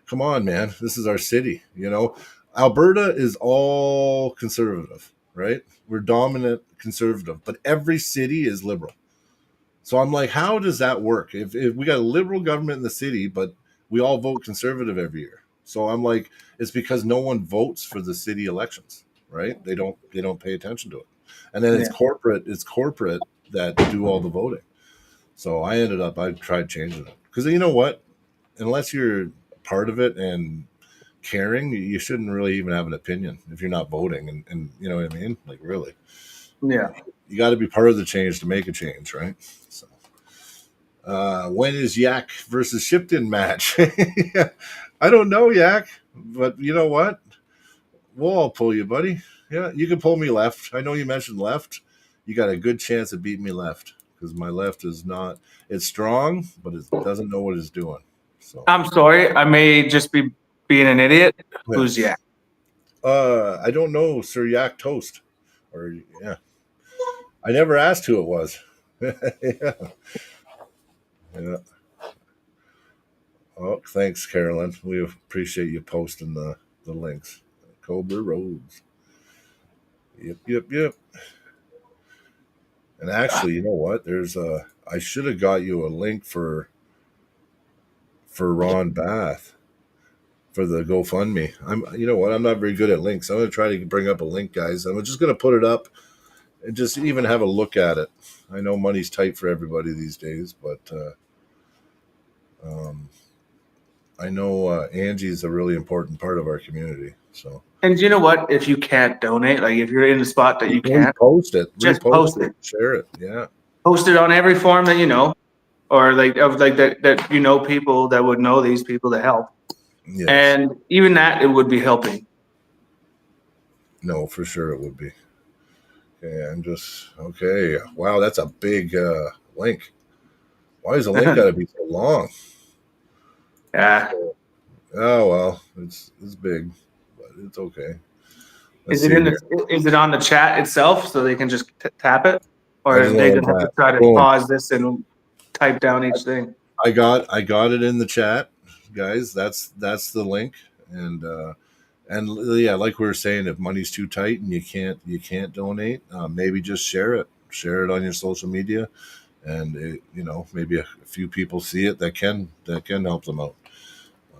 come on, man, this is our city. You know, Alberta is all conservative, right? We're dominant conservative, but every city is liberal. So I'm like, how does that work? If we got a liberal government in the city, but we all vote conservative every year. So I'm like, it's because no one votes for the city elections, right? They don't pay attention to it. And then it's corporate that do all the voting. So I tried changing it. Because you know what? Unless you're part of it and caring, you shouldn't really even have an opinion if you're not voting. And you know what I mean? Like, really. Yeah. You got to be part of the change to make a change, right? So, when is Yak versus Shipton match? I don't know, Yak, but you know what? We'll all pull you, buddy. Yeah, you can pull me left. I know you mentioned left. You got a good chance of beating me left, because my left is not. It's strong, but it doesn't know what it's doing. So I'm sorry, I may just be being an idiot. Yeah. Who's Yak? I don't know, Sir Yak Toast, or yeah. I never asked who it was. Yeah. Yeah. Oh, thanks, Carolyn. We appreciate you posting the links. Cobra Rhodes. Yep. And actually, you know what? I should have got you a link for Ron Bath for the GoFundMe. You know what? I'm not very good at links. I'm going to try to bring up a link, guys. I'm just going to put it up and just even have a look at it. I know money's tight for everybody these days, but I know Angie's a really important part of our community. So, and you know what? If you can't donate, like if you're in a spot that you can't, post it. Just post it. Share it. Yeah. Post it on every form that you know, or that you know people that would know these people to help. Yes. And even that, it would be helping. No, for sure it would be. Okay. Wow, that's a big link. Why is the link got to be so long? Yeah. Oh well, it's big, but it's okay. Is it on the chat itself so they can just tap it, or are they gonna have to try to pause this and type down each thing? I got it in the chat, guys. That's the link, and yeah, like we were saying, if money's too tight and you can't donate, maybe just share it on your social media, and maybe a few people see it that can help them out.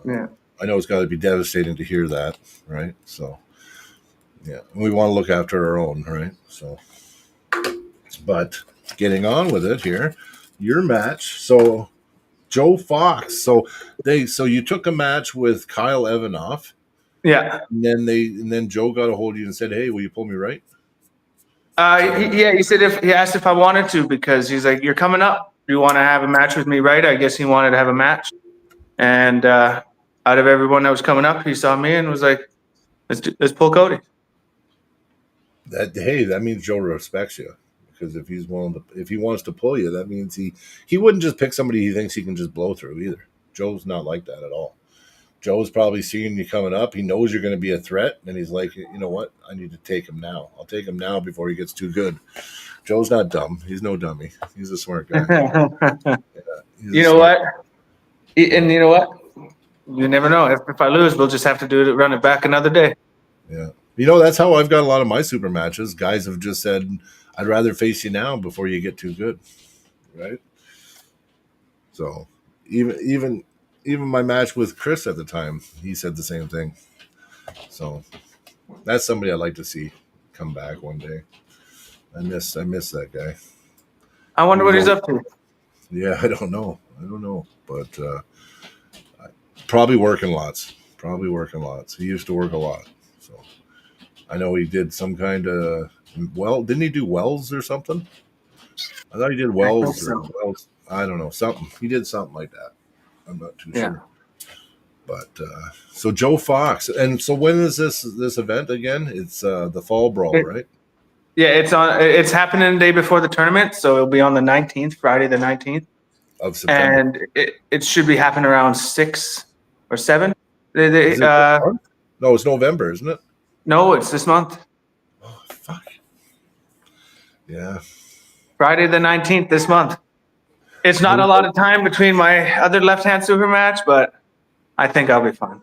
Yeah, I know it's got to be devastating to hear that, right? So yeah, we want to look after our own, right? So, but getting on with it here, your match. So Joe Fox. So you took a match with Kyle Evanoff. Yeah. And then Joe got a hold of you and said, "Hey, will you pull me right?" He said he asked if I wanted to, because he's like, "You're coming up. Do you want to have a match with me, right?" I guess he wanted to have a match, and out of everyone that was coming up, he saw me and was like, "Let's pull Cody." That means Joe respects you, because if he wants to pull you, that means he wouldn't just pick somebody he thinks he can just blow through either. Joe's not like that at all. Joe's probably seeing you coming up. He knows you're going to be a threat, and he's like, you know what? I need to take him now. I'll take him now before he gets too good. Joe's not dumb. He's no dummy. He's a smart guy. He's You a know smart- what? And you know what? You never know. If I lose, we'll just have to do it, run it back another day. Yeah. You know, that's how I've got a lot of my super matches. Guys have just said, I'd rather face you now before you get too good. Right? So even my match with Chris at the time, he said the same thing. So that's somebody I'd like to see come back one day. I miss that guy. I wonder what he's up to. Yeah, I don't know. But probably working lots. He used to work a lot. So I know he did some kind of didn't he do wells or something? I thought he did wells or so. wells. I don't know, something. He did something like that. I'm not too sure. But so Joe Fox, and so when is this event again? It's the Fall Brawl, right? Yeah, it's happening the day before the tournament, so it'll be on the 19th, Friday the 19th. Of September. And it should be happening around 6 or 7. Is it this month? No, it's November, isn't it? No, it's this month. Oh, fuck. Yeah. Friday the 19th this month. It's not a lot of time between my other left-hand super match, but I think I'll be fine.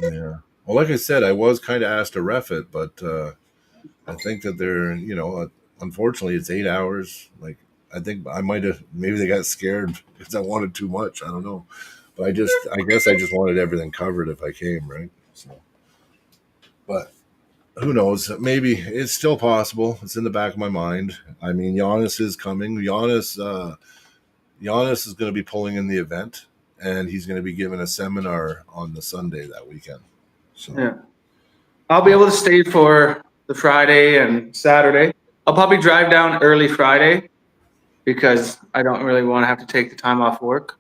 Yeah. Well, like I said, I was kind of asked to ref it, but I think that they're, unfortunately, it's 8 hours. Like, I think I might have, maybe they got scared because I wanted too much. I don't know. But I guess I just wanted everything covered if I came, right? So, but who knows? Maybe it's still possible. It's in the back of my mind. I mean, Giannis is coming. Giannis is going to be pulling in the event, and he's going to be giving a seminar on the Sunday that weekend. So yeah, I'll be able to stay for the Friday and Saturday. I'll probably drive down early Friday because I don't really want to have to take the time off work.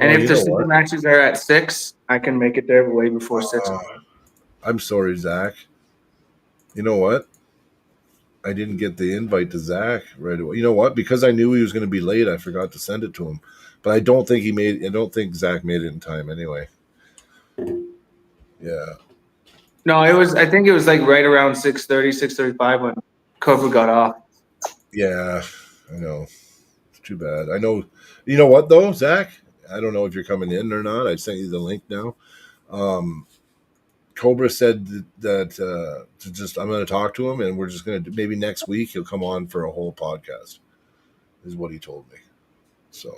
And if the super matches are at 6, I can make it there way before 6. I'm sorry, Zach. You know what? I didn't get the invite to Zach right away. You know what? Because I knew he was going to be late, I forgot to send it to him. But I don't think Zach made it in time anyway. Yeah. No, I think it was like right around 6:30, 6:35 when Cobra got off. Yeah, I know. It's too bad. I know. You know what though, Zach? I don't know if you're coming in or not. I sent you the link now. Cobra said that I'm going to talk to him, and we're just going to maybe next week he'll come on for a whole podcast. Is what he told me. So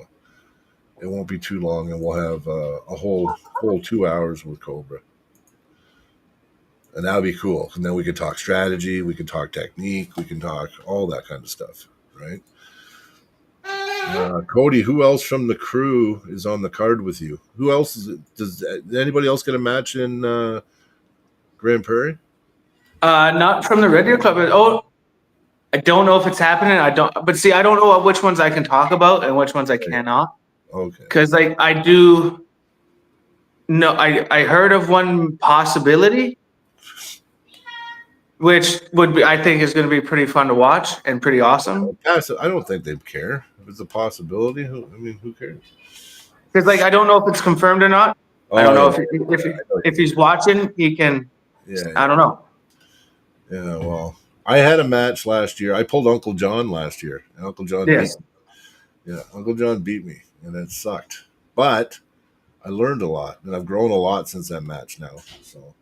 it won't be too long, and we'll have a whole 2 hours with Cobra, and that'll be cool. And then we can talk strategy, we can talk technique, we can talk all that kind of stuff, right? Cody, who else from the crew is on the card with you? Who else does anybody else get a match in Grand Prairie? Not from the Red Deer Club. Oh, I don't know if it's happening. I don't know which ones I can talk about and which ones I cannot. Okay. Because I do know I heard of one possibility, which I think is going to be pretty fun to watch and pretty awesome. I don't think they'd care if it's a possibility. Who cares? Because I don't know if it's confirmed or not. I don't know if he's watching, he can. Yeah. I don't know. Yeah. Well, I had a match last year. I pulled Uncle John last year, and Uncle John Uncle John beat me, and it sucked. But I learned a lot, and I've grown a lot since that match now. So,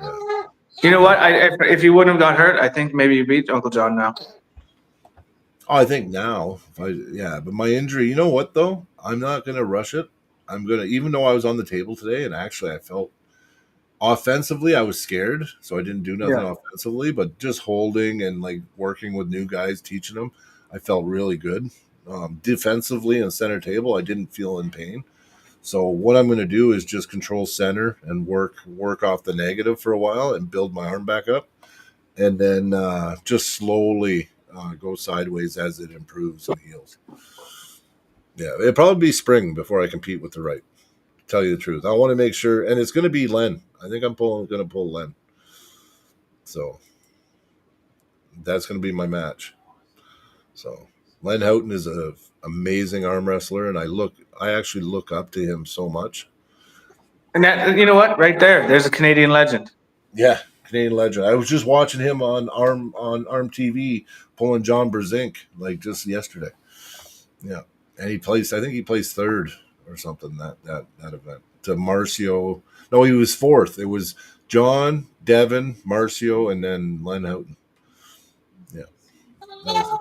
yeah. You know what? If you wouldn't have got hurt, I think maybe you beat Uncle John now. Oh, I think now, but my injury. You know what though? I'm not gonna rush it. I'm gonna, even though I was on the table today, and actually I felt offensively I was scared, so I didn't do nothing offensively. But just holding and working with new guys, teaching them, I felt really good. Defensively and center table, I didn't feel in pain. So what I'm going to do is just control center and work off the negative for a while and build my arm back up, and then just slowly go sideways as it improves and heals. Yeah, it'll probably be spring before I compete with the right. To tell you the truth, I want to make sure, and it's going to be Len. I think I'm going to pull Len. So that's going to be my match. So Len Houghton is an amazing arm wrestler, and I actually look up to him so much. And that, you know what? Right there's a Canadian legend. Yeah, Canadian legend. I was just watching him on Arm TV pulling John Brzenk like just yesterday. Yeah, and he plays. I think he plays third or something that event to Marcio. No, he was fourth. It was John, Devin, Marcio, and then Len Houghton. Yeah, that was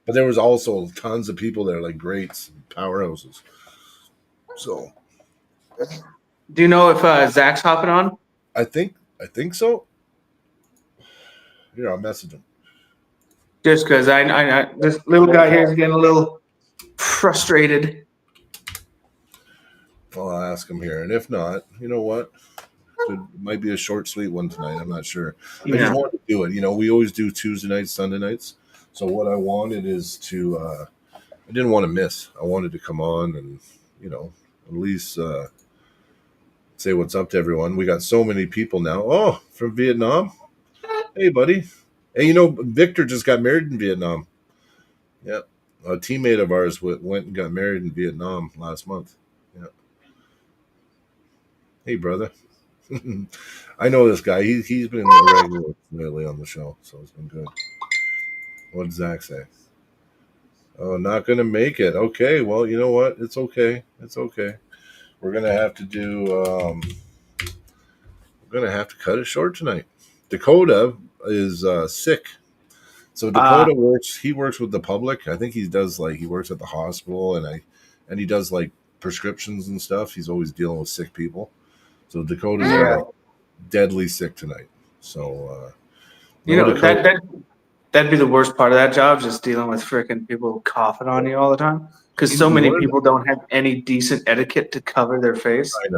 but there was also tons of people there, like greats, powerhouses. So Do you know if Zach's hopping on? I think so. Here, I'll message him. Just because I this little guy here is getting a little frustrated. I'll ask him here, and if not, you know what? It might be a short, sweet one tonight. I'm not sure. I just wanted to do it. You know, we always do Tuesday nights, Sunday nights. So what I wanted is to. I didn't want to miss. I wanted to come on and, you know, at least say what's up to everyone. We got so many people now. Oh, from Vietnam. Hey, buddy. Hey, you know, Victor just got married in Vietnam. Yeah. A teammate of ours went and got married in Vietnam last month. Yeah. Hey, brother. I know this guy. He's been a regular lately on the show, so it's been good. What did Zach say? Oh, not going to make it. Okay, well, you know what? It's okay. It's okay. We're going to have to do we're going to have to cut it short tonight. Dakota is sick. So Dakota works with the public. I think he works at the hospital and he does like prescriptions and stuff. He's always dealing with sick people. So Dakota's deadly sick tonight. So you know, that'd be the worst part of that job, just dealing with freaking people coughing on you all the time. Because so many people don't have any decent etiquette to cover their face. I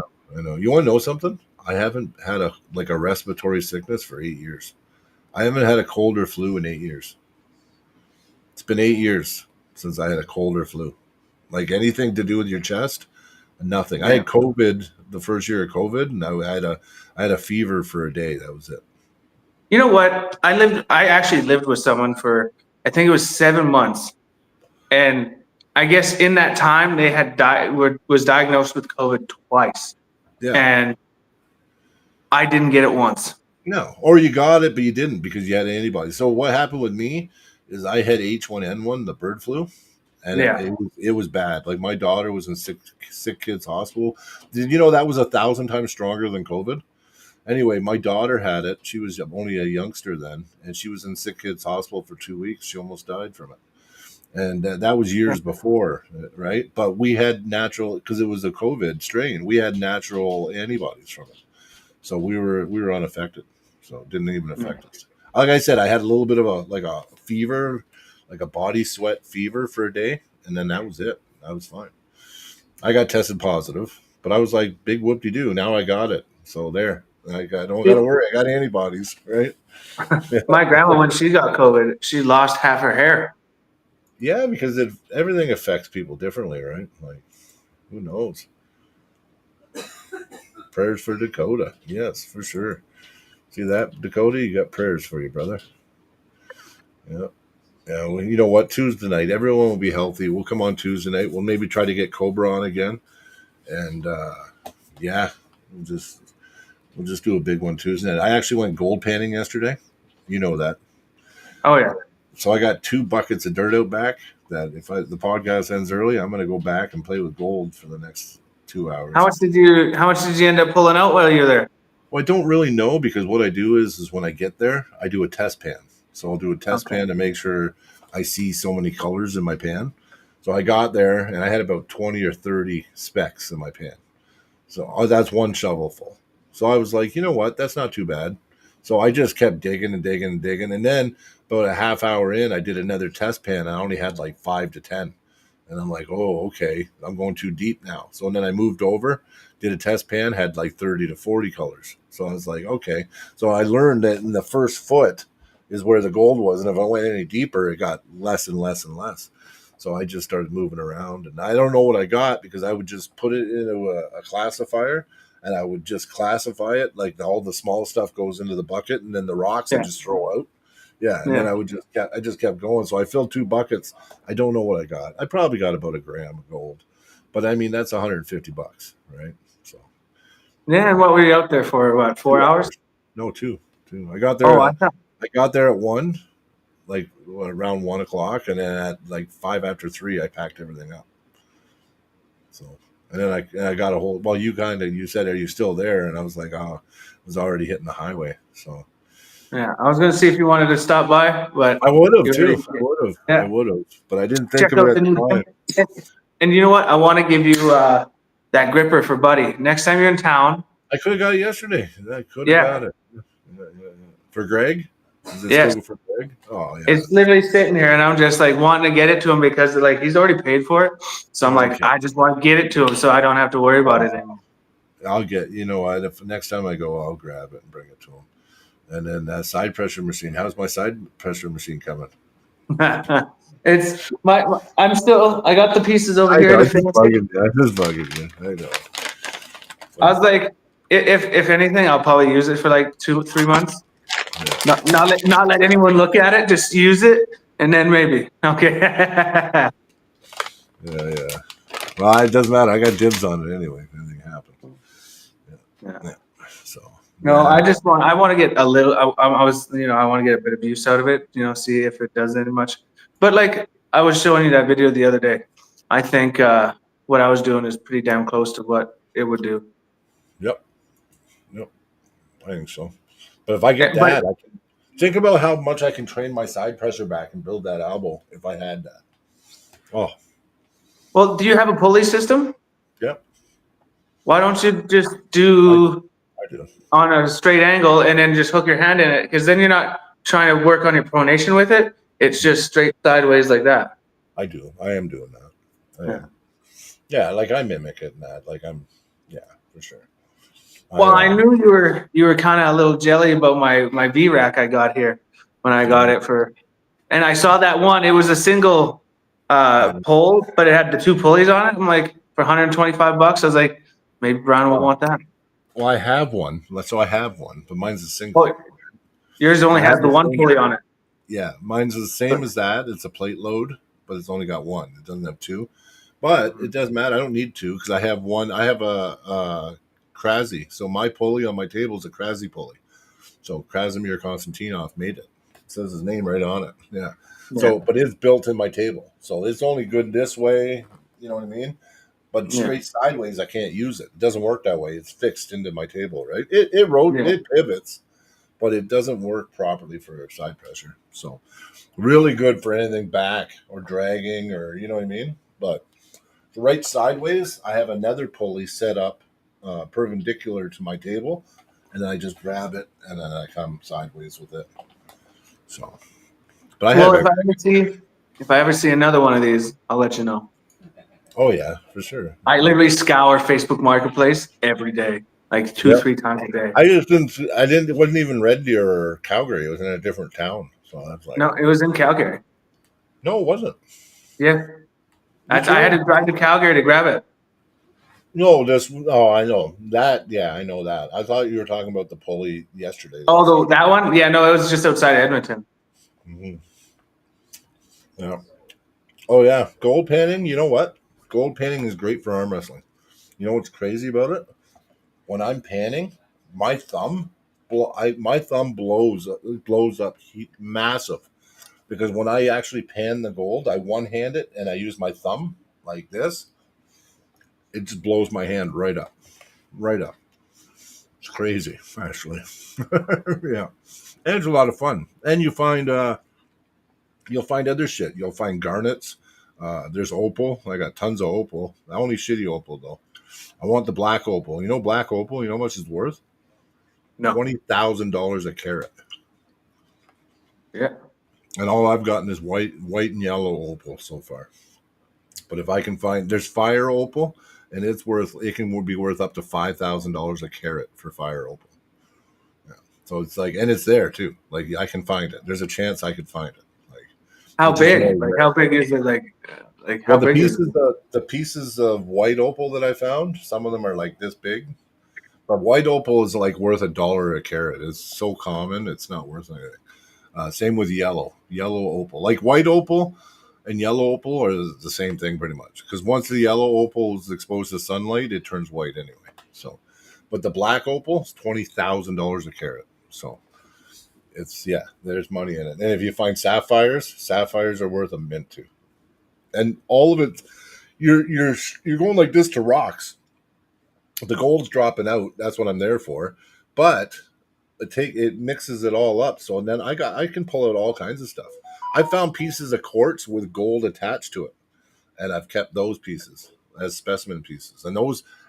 know. You want to know something? I haven't had a respiratory sickness for 8 years. I haven't had a cold or flu in 8 years. It's been 8 years since I had a cold or flu. Like anything to do with your chest, nothing. I had COVID the first year of COVID, and I had a fever for a day. That was it. You know what? I actually lived with someone for, I think it was 7 months. And I guess in that time they had was diagnosed with COVID twice. Yeah. And I didn't get it once. No. Or you got it, but you didn't because you had antibodies. So what happened with me is I had H1N1, the bird flu. And it was bad. Like my daughter was in sick kids hospital. Did you know that was 1,000 times stronger than COVID? Anyway, my daughter had it. She was only a youngster then, and she was in sick kids hospital for 2 weeks. She almost died from it. And that was years before, right? But we had natural, because it was a COVID strain, we had natural antibodies from it. So we were unaffected. So it didn't even affect us. Like I said, I had a little bit of a fever, like a body sweat fever for a day, and then that was it. I was fine. I got tested positive, but I was like, big whoop-de-doo. Now I got it. So there. I don't got to worry. I got antibodies, right? My grandma, when she got COVID, she lost half her hair. Yeah, because everything affects people differently, right? Like, who knows? Prayers for Dakota. Yes, for sure. See that, Dakota? You got prayers for you, brother. Yeah. Yeah, well, you know what? Tuesday night, everyone will be healthy. We'll come on Tuesday night. We'll maybe try to get Cobra on again. And, we'll just do a big one Tuesday night. I actually went gold panning yesterday. You know that. Oh, yeah. So I got 2 buckets of dirt out back that if the podcast ends early, I'm going to go back and play with gold for the next 2 hours. How much did you end up pulling out while you were there? Well, I don't really know because what I do is when I get there, I do a test pan. So I'll do a test pan to make sure I see so many colors in my pan. So I got there and I had about 20 or 30 specks in my pan. So that's one shovel full. So I was like, you know what? That's not too bad. So I just kept digging and digging and digging. And then about a half hour in, I did another test pan. I only had like 5 to 10. And I'm like, oh, okay. I'm going too deep now. So then I moved over, did a test pan, had like 30 to 40 colors. So I was like, okay. So I learned that in the first foot is where the gold was. And if I went any deeper, it got less and less and less. So I just started moving around. And I don't know what I got because I would just put it into a classifier and I would just classify it. Like all the small stuff goes into the bucket and then the rocks I just throw out. Yeah, and then I just kept going. So I filled 2 buckets. I don't know what I got. I probably got about $1 gram of gold, but I mean that's $150, right? So Yeah, and what were you out there for? What, 4 hours? No, two. I got there. Oh, I thought. I got there at 1, like around 1 o'clock, and then at like 5 after 3, I packed everything up. So, and then I got a hold. Well, you said, "Are you still there?" And I was like, "Oh, I was already hitting the highway." So Yeah, I was gonna see if you wanted to stop by, but I would have you too. already, I yeah, would have, but I didn't think check of it out at the the new. time. And you know what? I want to give you that gripper for Buddy. Next time you're in town, I could have got it yesterday. I could have yeah, got it. Yeah. For Greg. Is it yes, still for Greg? Oh yeah. it's literally sitting here, and I'm just like wanting to get it to him because like he's already paid for it. So I'm like, Okay. I just want to get it to him so I don't have to worry about it anymore. I'll get. You know what? If next time I go, I'll grab it and bring it to him. And then that side pressure machine. How's my side pressure machine coming? It's I got the pieces over I here know. to I'm just finish it. bugging you. I'm just bugging you. I know. I was like, if anything, I'll probably use it for like 2-3 months. Not let anyone look at it. Just use it, and then maybe. Okay. Yeah. Well, it doesn't matter. I got dibs on it anyway. If anything happens. Yeah. So. No, Yeah. I want to get a little. I was, I want to get a bit of use out of it. See if it does any much. But like I was showing you that video the other day, I think what I was doing is pretty damn close to what it would do. Yep. I think so. But if I get But that, I can think about how much I can train my side pressure back and build that elbow if I had that. Oh, well, do you have a pulley system? yep. Why don't you just do I do. on a straight angle and then just hook your hand in it? Because then you're not trying to work on your pronation with it. It's just straight sideways like that. I do. I am doing that. Yeah. Yeah, like I mimic it and that. Like for sure. Well, I knew you were kind of a little jelly about my V rack I got here when I got it and I saw that one. It was a single pole, but it had the 2 pulleys on it. I'm like, for $125, I was like, maybe Brian will want that. Well, I have one. So I have one, but mine's a single. Oh, yours only has the 1 pulley on it. Yeah, mine's the same as that. It's a plate load, but it's only got 1. It doesn't have 2. But it doesn't matter. I don't need 2 because I have 1. I have a Krasi. So my pulley on my table is a Krasi pulley. So Krasimir Konstantinov made it. It says his name right on it. Yeah. So, but it's built in my table. So it's only good this way. You know what I mean? But straight sideways, I can't use it. It doesn't work that way. It's fixed into my table, right? It pivots, but it doesn't work properly for side pressure. So really good for anything back or dragging or, you know what I mean? But right sideways, I have another pulley set up perpendicular to my table, and then I just grab it, and then I come sideways with it. So, but if I ever see another one of these, I'll let you know. Oh yeah, for sure. I literally scour Facebook Marketplace every day, like 2-3 times a day. It wasn't even Red Deer or Calgary. It was in a different town. So I was like, No, it was in Calgary. No, it wasn't. Yeah, I had to drive to Calgary to grab it. No, I know that. Yeah, I know that. I thought you were talking about the pulley yesterday. Oh, that one? Yeah, no, it was just outside Edmonton. Mm-hmm. Yeah. Oh yeah, gold panning. You know what? Gold panning is great for arm wrestling. You know what's crazy about it? When I'm panning, my thumb blows up massive, because when I actually pan the gold, I one hand it and I use my thumb like this. It just blows my hand right up. It's crazy, actually. Yeah, and it's a lot of fun. And you'll find other shit. You'll find garnets. There's opal. I got tons of opal. Only shitty opal though. I want the black opal. You know black opal? You know how much it's worth? No. $20,000 a carat. Yeah. And all I've gotten is white and yellow opal so far. But if I can there's fire opal, and it can be worth up to $5,000 a carat for fire opal. Yeah. So it's like, and it's there too. Like I can find it. There's a chance I could find it. Like how big? Like how big is it? Like how big is it? The pieces of white opal that I found, some of them are like this big. But white opal is like worth $1 a carat. It's so common, it's not worth anything. Same with yellow opal. Like white opal and yellow opal are the same thing pretty much. Because once the yellow opal is exposed to sunlight, it turns white anyway. So, But the black opal is $20,000 a carat. So it's there's money in it. And if you find sapphires are worth a mint too. And all of it, you're going like this to rocks. The gold's dropping out. That's what I'm there for. But it mixes it all up. So then I can pull out all kinds of stuff. I found pieces of quartz with gold attached to it, and I've kept those pieces as specimen pieces.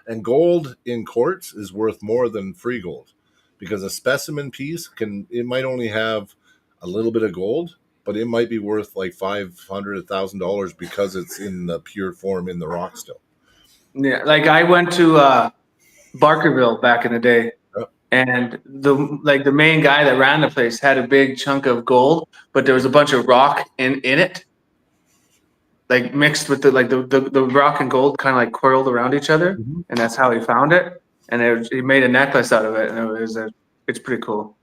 And gold in quartz is worth more than free gold, because a specimen piece might only have a little bit of gold, but it might be worth like $500,000 because it's in the pure form in the rock still. Yeah, like I went to Barkerville back in the day, Yep. and the main guy that ran the place had a big chunk of gold, but there was a bunch of rock in it, like mixed with the rock and gold kind of like coiled around each other, and that's how he found it. And he made a necklace out of it, and it's pretty cool.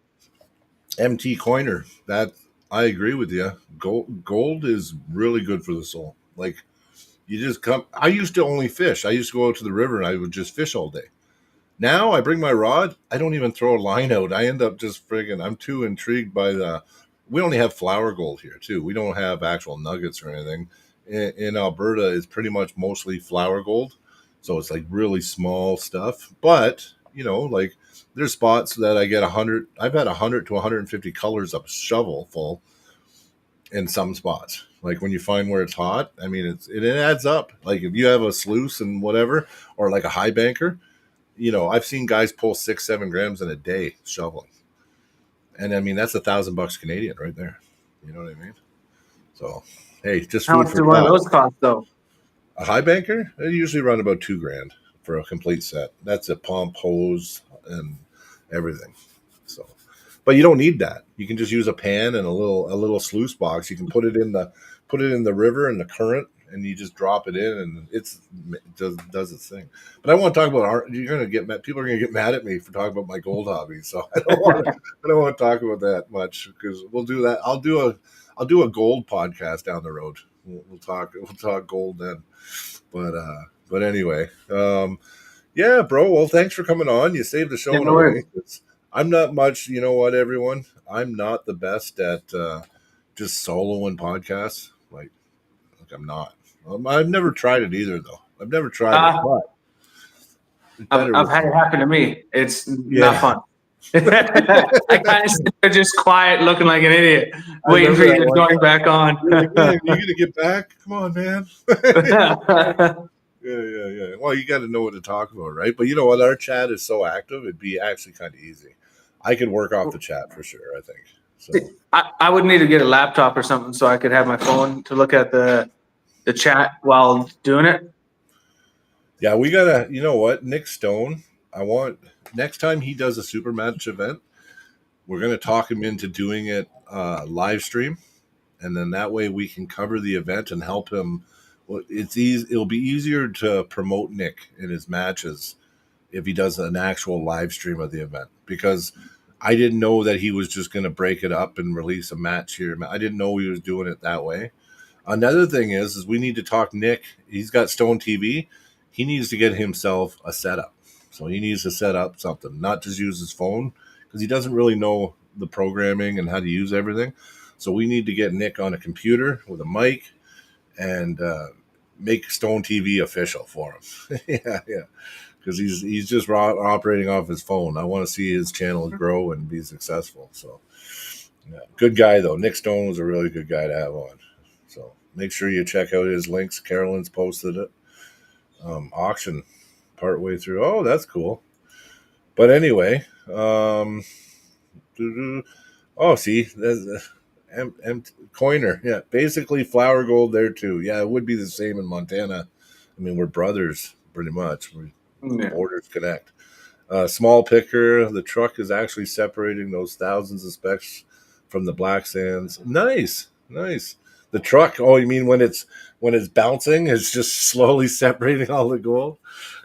MT Coiner, that I agree with you. Gold is really good for the soul. Like, you just come. I used to only fish. I used to go out to the river and I would just fish all day. Now I bring my rod. I don't even throw a line out. I end up just friggin'. I'm too intrigued by we only have flour gold here too. We don't have actual nuggets or anything. In Alberta, it's pretty much mostly flour gold. So it's like really small stuff. But, like there's spots that I get 100. I've had 100 to 150 colors up shovel full in some spots. Like when you find where it's hot, I mean, it adds up. Like if you have a sluice and whatever, or like a high banker, I've seen guys pull 6-7 grams in a day shoveling. And I mean, that's $1,000 Canadian right there. You know what I mean? So, hey, just How food much for do one of thought. those cost though? A high banker, they usually run about $2,000 for a complete set. That's a pump, hose, and everything. So, but you don't need that. You can just use a pan and a little sluice box. You can put it in the river and the current, and you just drop it in, and it does its thing. But I want to talk about art. You're gonna get mad. People are gonna get mad at me for talking about my gold hobby. So I don't want to talk about that much, because we'll do that. I'll do a gold podcast down the road. We'll talk gold then. But anyway, yeah, bro. Well, thanks for coming on. You saved the show in a way. I'm not much. You know what, everyone? I'm not the best at just soloing podcasts. Like I'm not. I've never tried it either, though. I've never tried it. But I've had it happen to me. It's Yeah. not fun. I kind of sit there just quiet, looking like an idiot, waiting for you to join back on. You're like, man, you gonna get back? Come on, man. Yeah. Well, you got to know what to talk about, right? But you know what? Our chat is so active; it'd be actually kind of easy. I could work off the chat for sure. I think. So I would need to get a laptop or something so I could have my phone to look at the chat while doing it. yeah, we gotta. You know what? Nick Stone. I want next time he does a super match event, we're gonna talk him into doing it live stream, and then that way we can cover the event and help him. Well, it's easy. It'll be easier to promote Nick in his matches if he does an actual live stream of the event, because I didn't know that he was just going to break it up and release a match here. I didn't know he was doing it that way. Another thing is we need to talk Nick. He's got Stone TV. He needs to get himself a setup. So he needs to set up something, not just use his phone, because he doesn't really know the programming and how to use everything. So we need to get Nick on a computer with a mic and make Stone TV official for him. yeah. Because he's just operating off his phone. I want to see his channel grow and be successful. So, yeah. Good guy, though. Nick Stone was a really good guy to have on. So make sure you check out his links. Carolyn's posted it. Auction partway through. Oh, that's cool. But anyway, see, there's Coiner. Yeah, basically flour gold there too. Yeah, it would be the same in Montana. I mean, we're brothers pretty much. Borders connect. Small picker. The truck is actually separating those thousands of specks from the black sands. Nice. The truck. Oh, you mean when it's bouncing? It's just slowly separating all the gold.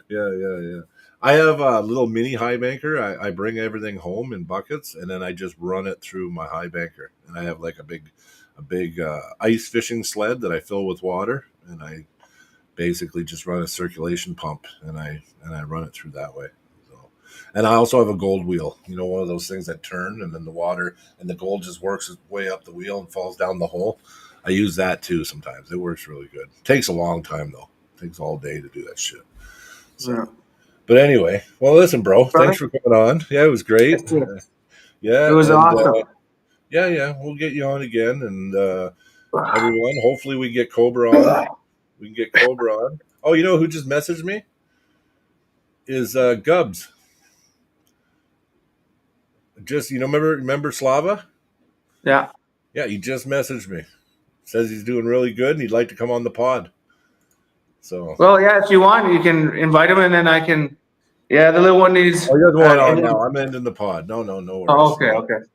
Yeah. I have a little mini high banker. I bring everything home in buckets, and then I just run it through my high banker. And I have like a big ice fishing sled that I fill with water, and I basically just run a circulation pump, and I run it through that way. So, And I also have a gold wheel, one of those things that turn and then the water and the gold just works its way up the wheel and falls down the hole. I use that too sometimes. It works really good. Takes a long time though. Takes all day to do that shit. So, Yeah. but anyway, well, listen, bro, thanks for coming on. Yeah, it was great. Yes, sir. Yeah, It was and awesome. yeah, we'll get you on again, and everyone, hopefully we get Cobra on. We can get Cobra on. Oh, you know who just messaged me? Is Gubs. Just remember Slava? Yeah. Yeah, he just messaged me. Says he's doing really good and he'd like to come on the pod. So Well, yeah, if you want, you can invite him and then I can. Yeah, the little one needs. he doesn't want on and now. then- I'm ending the pod. No Oh, worries. okay, okay.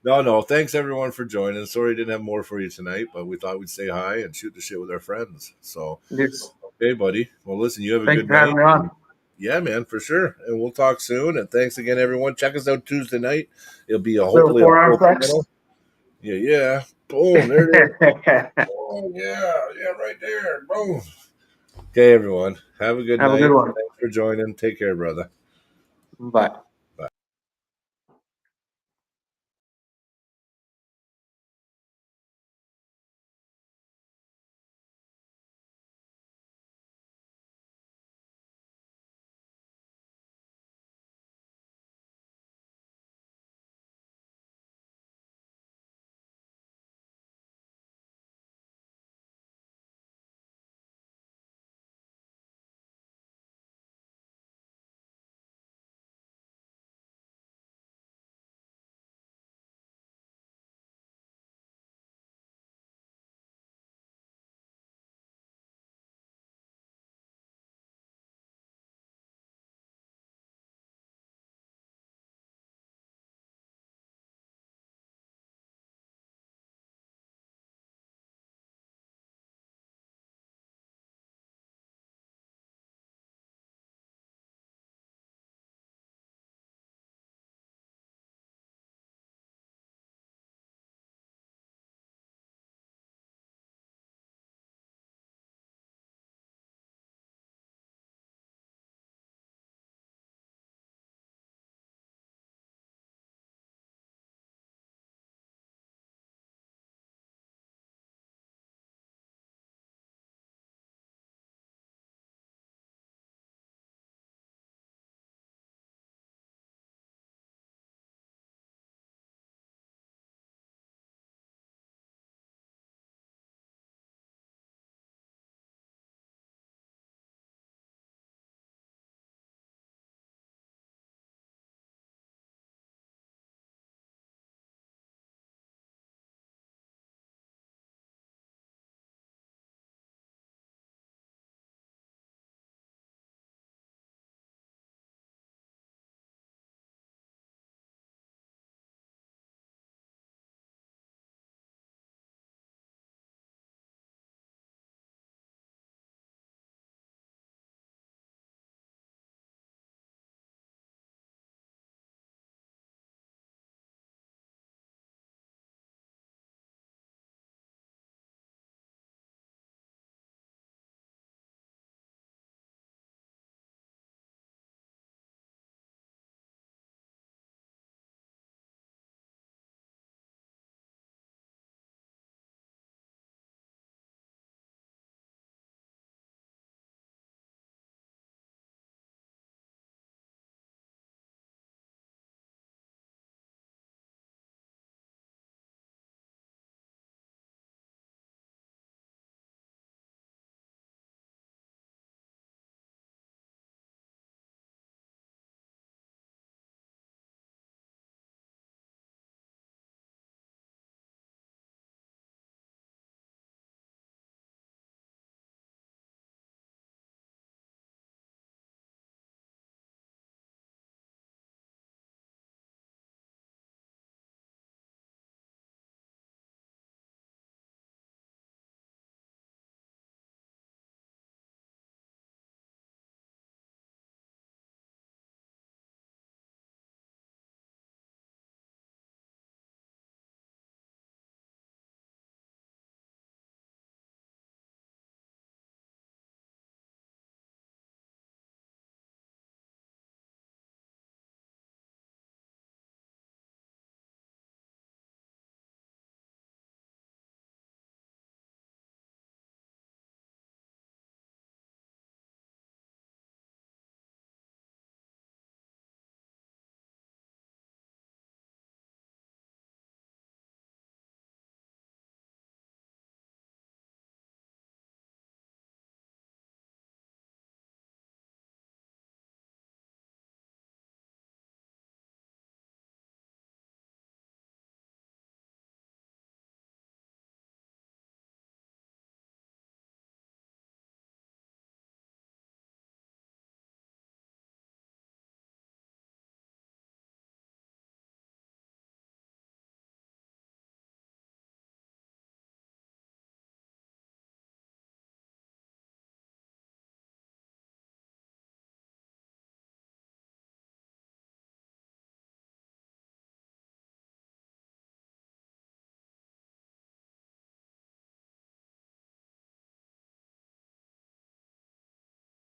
No. Thanks everyone for joining. Sorry I didn't have more for you tonight, but we thought we'd say hi and shoot the shit with our friends. So Yes. okay, buddy. Well, listen, you have a Thank you good for having night. me on. Yeah, man, for sure. And we'll talk soon. And thanks again, everyone. Check us out Tuesday night. It'll be Little hopefully a forearm full flex. panel. Yeah. Boom. There it is. Oh, yeah, right there. Boom. Okay, everyone. Have a good Have a night. good one. Thanks for joining. Take care, brother. Bye.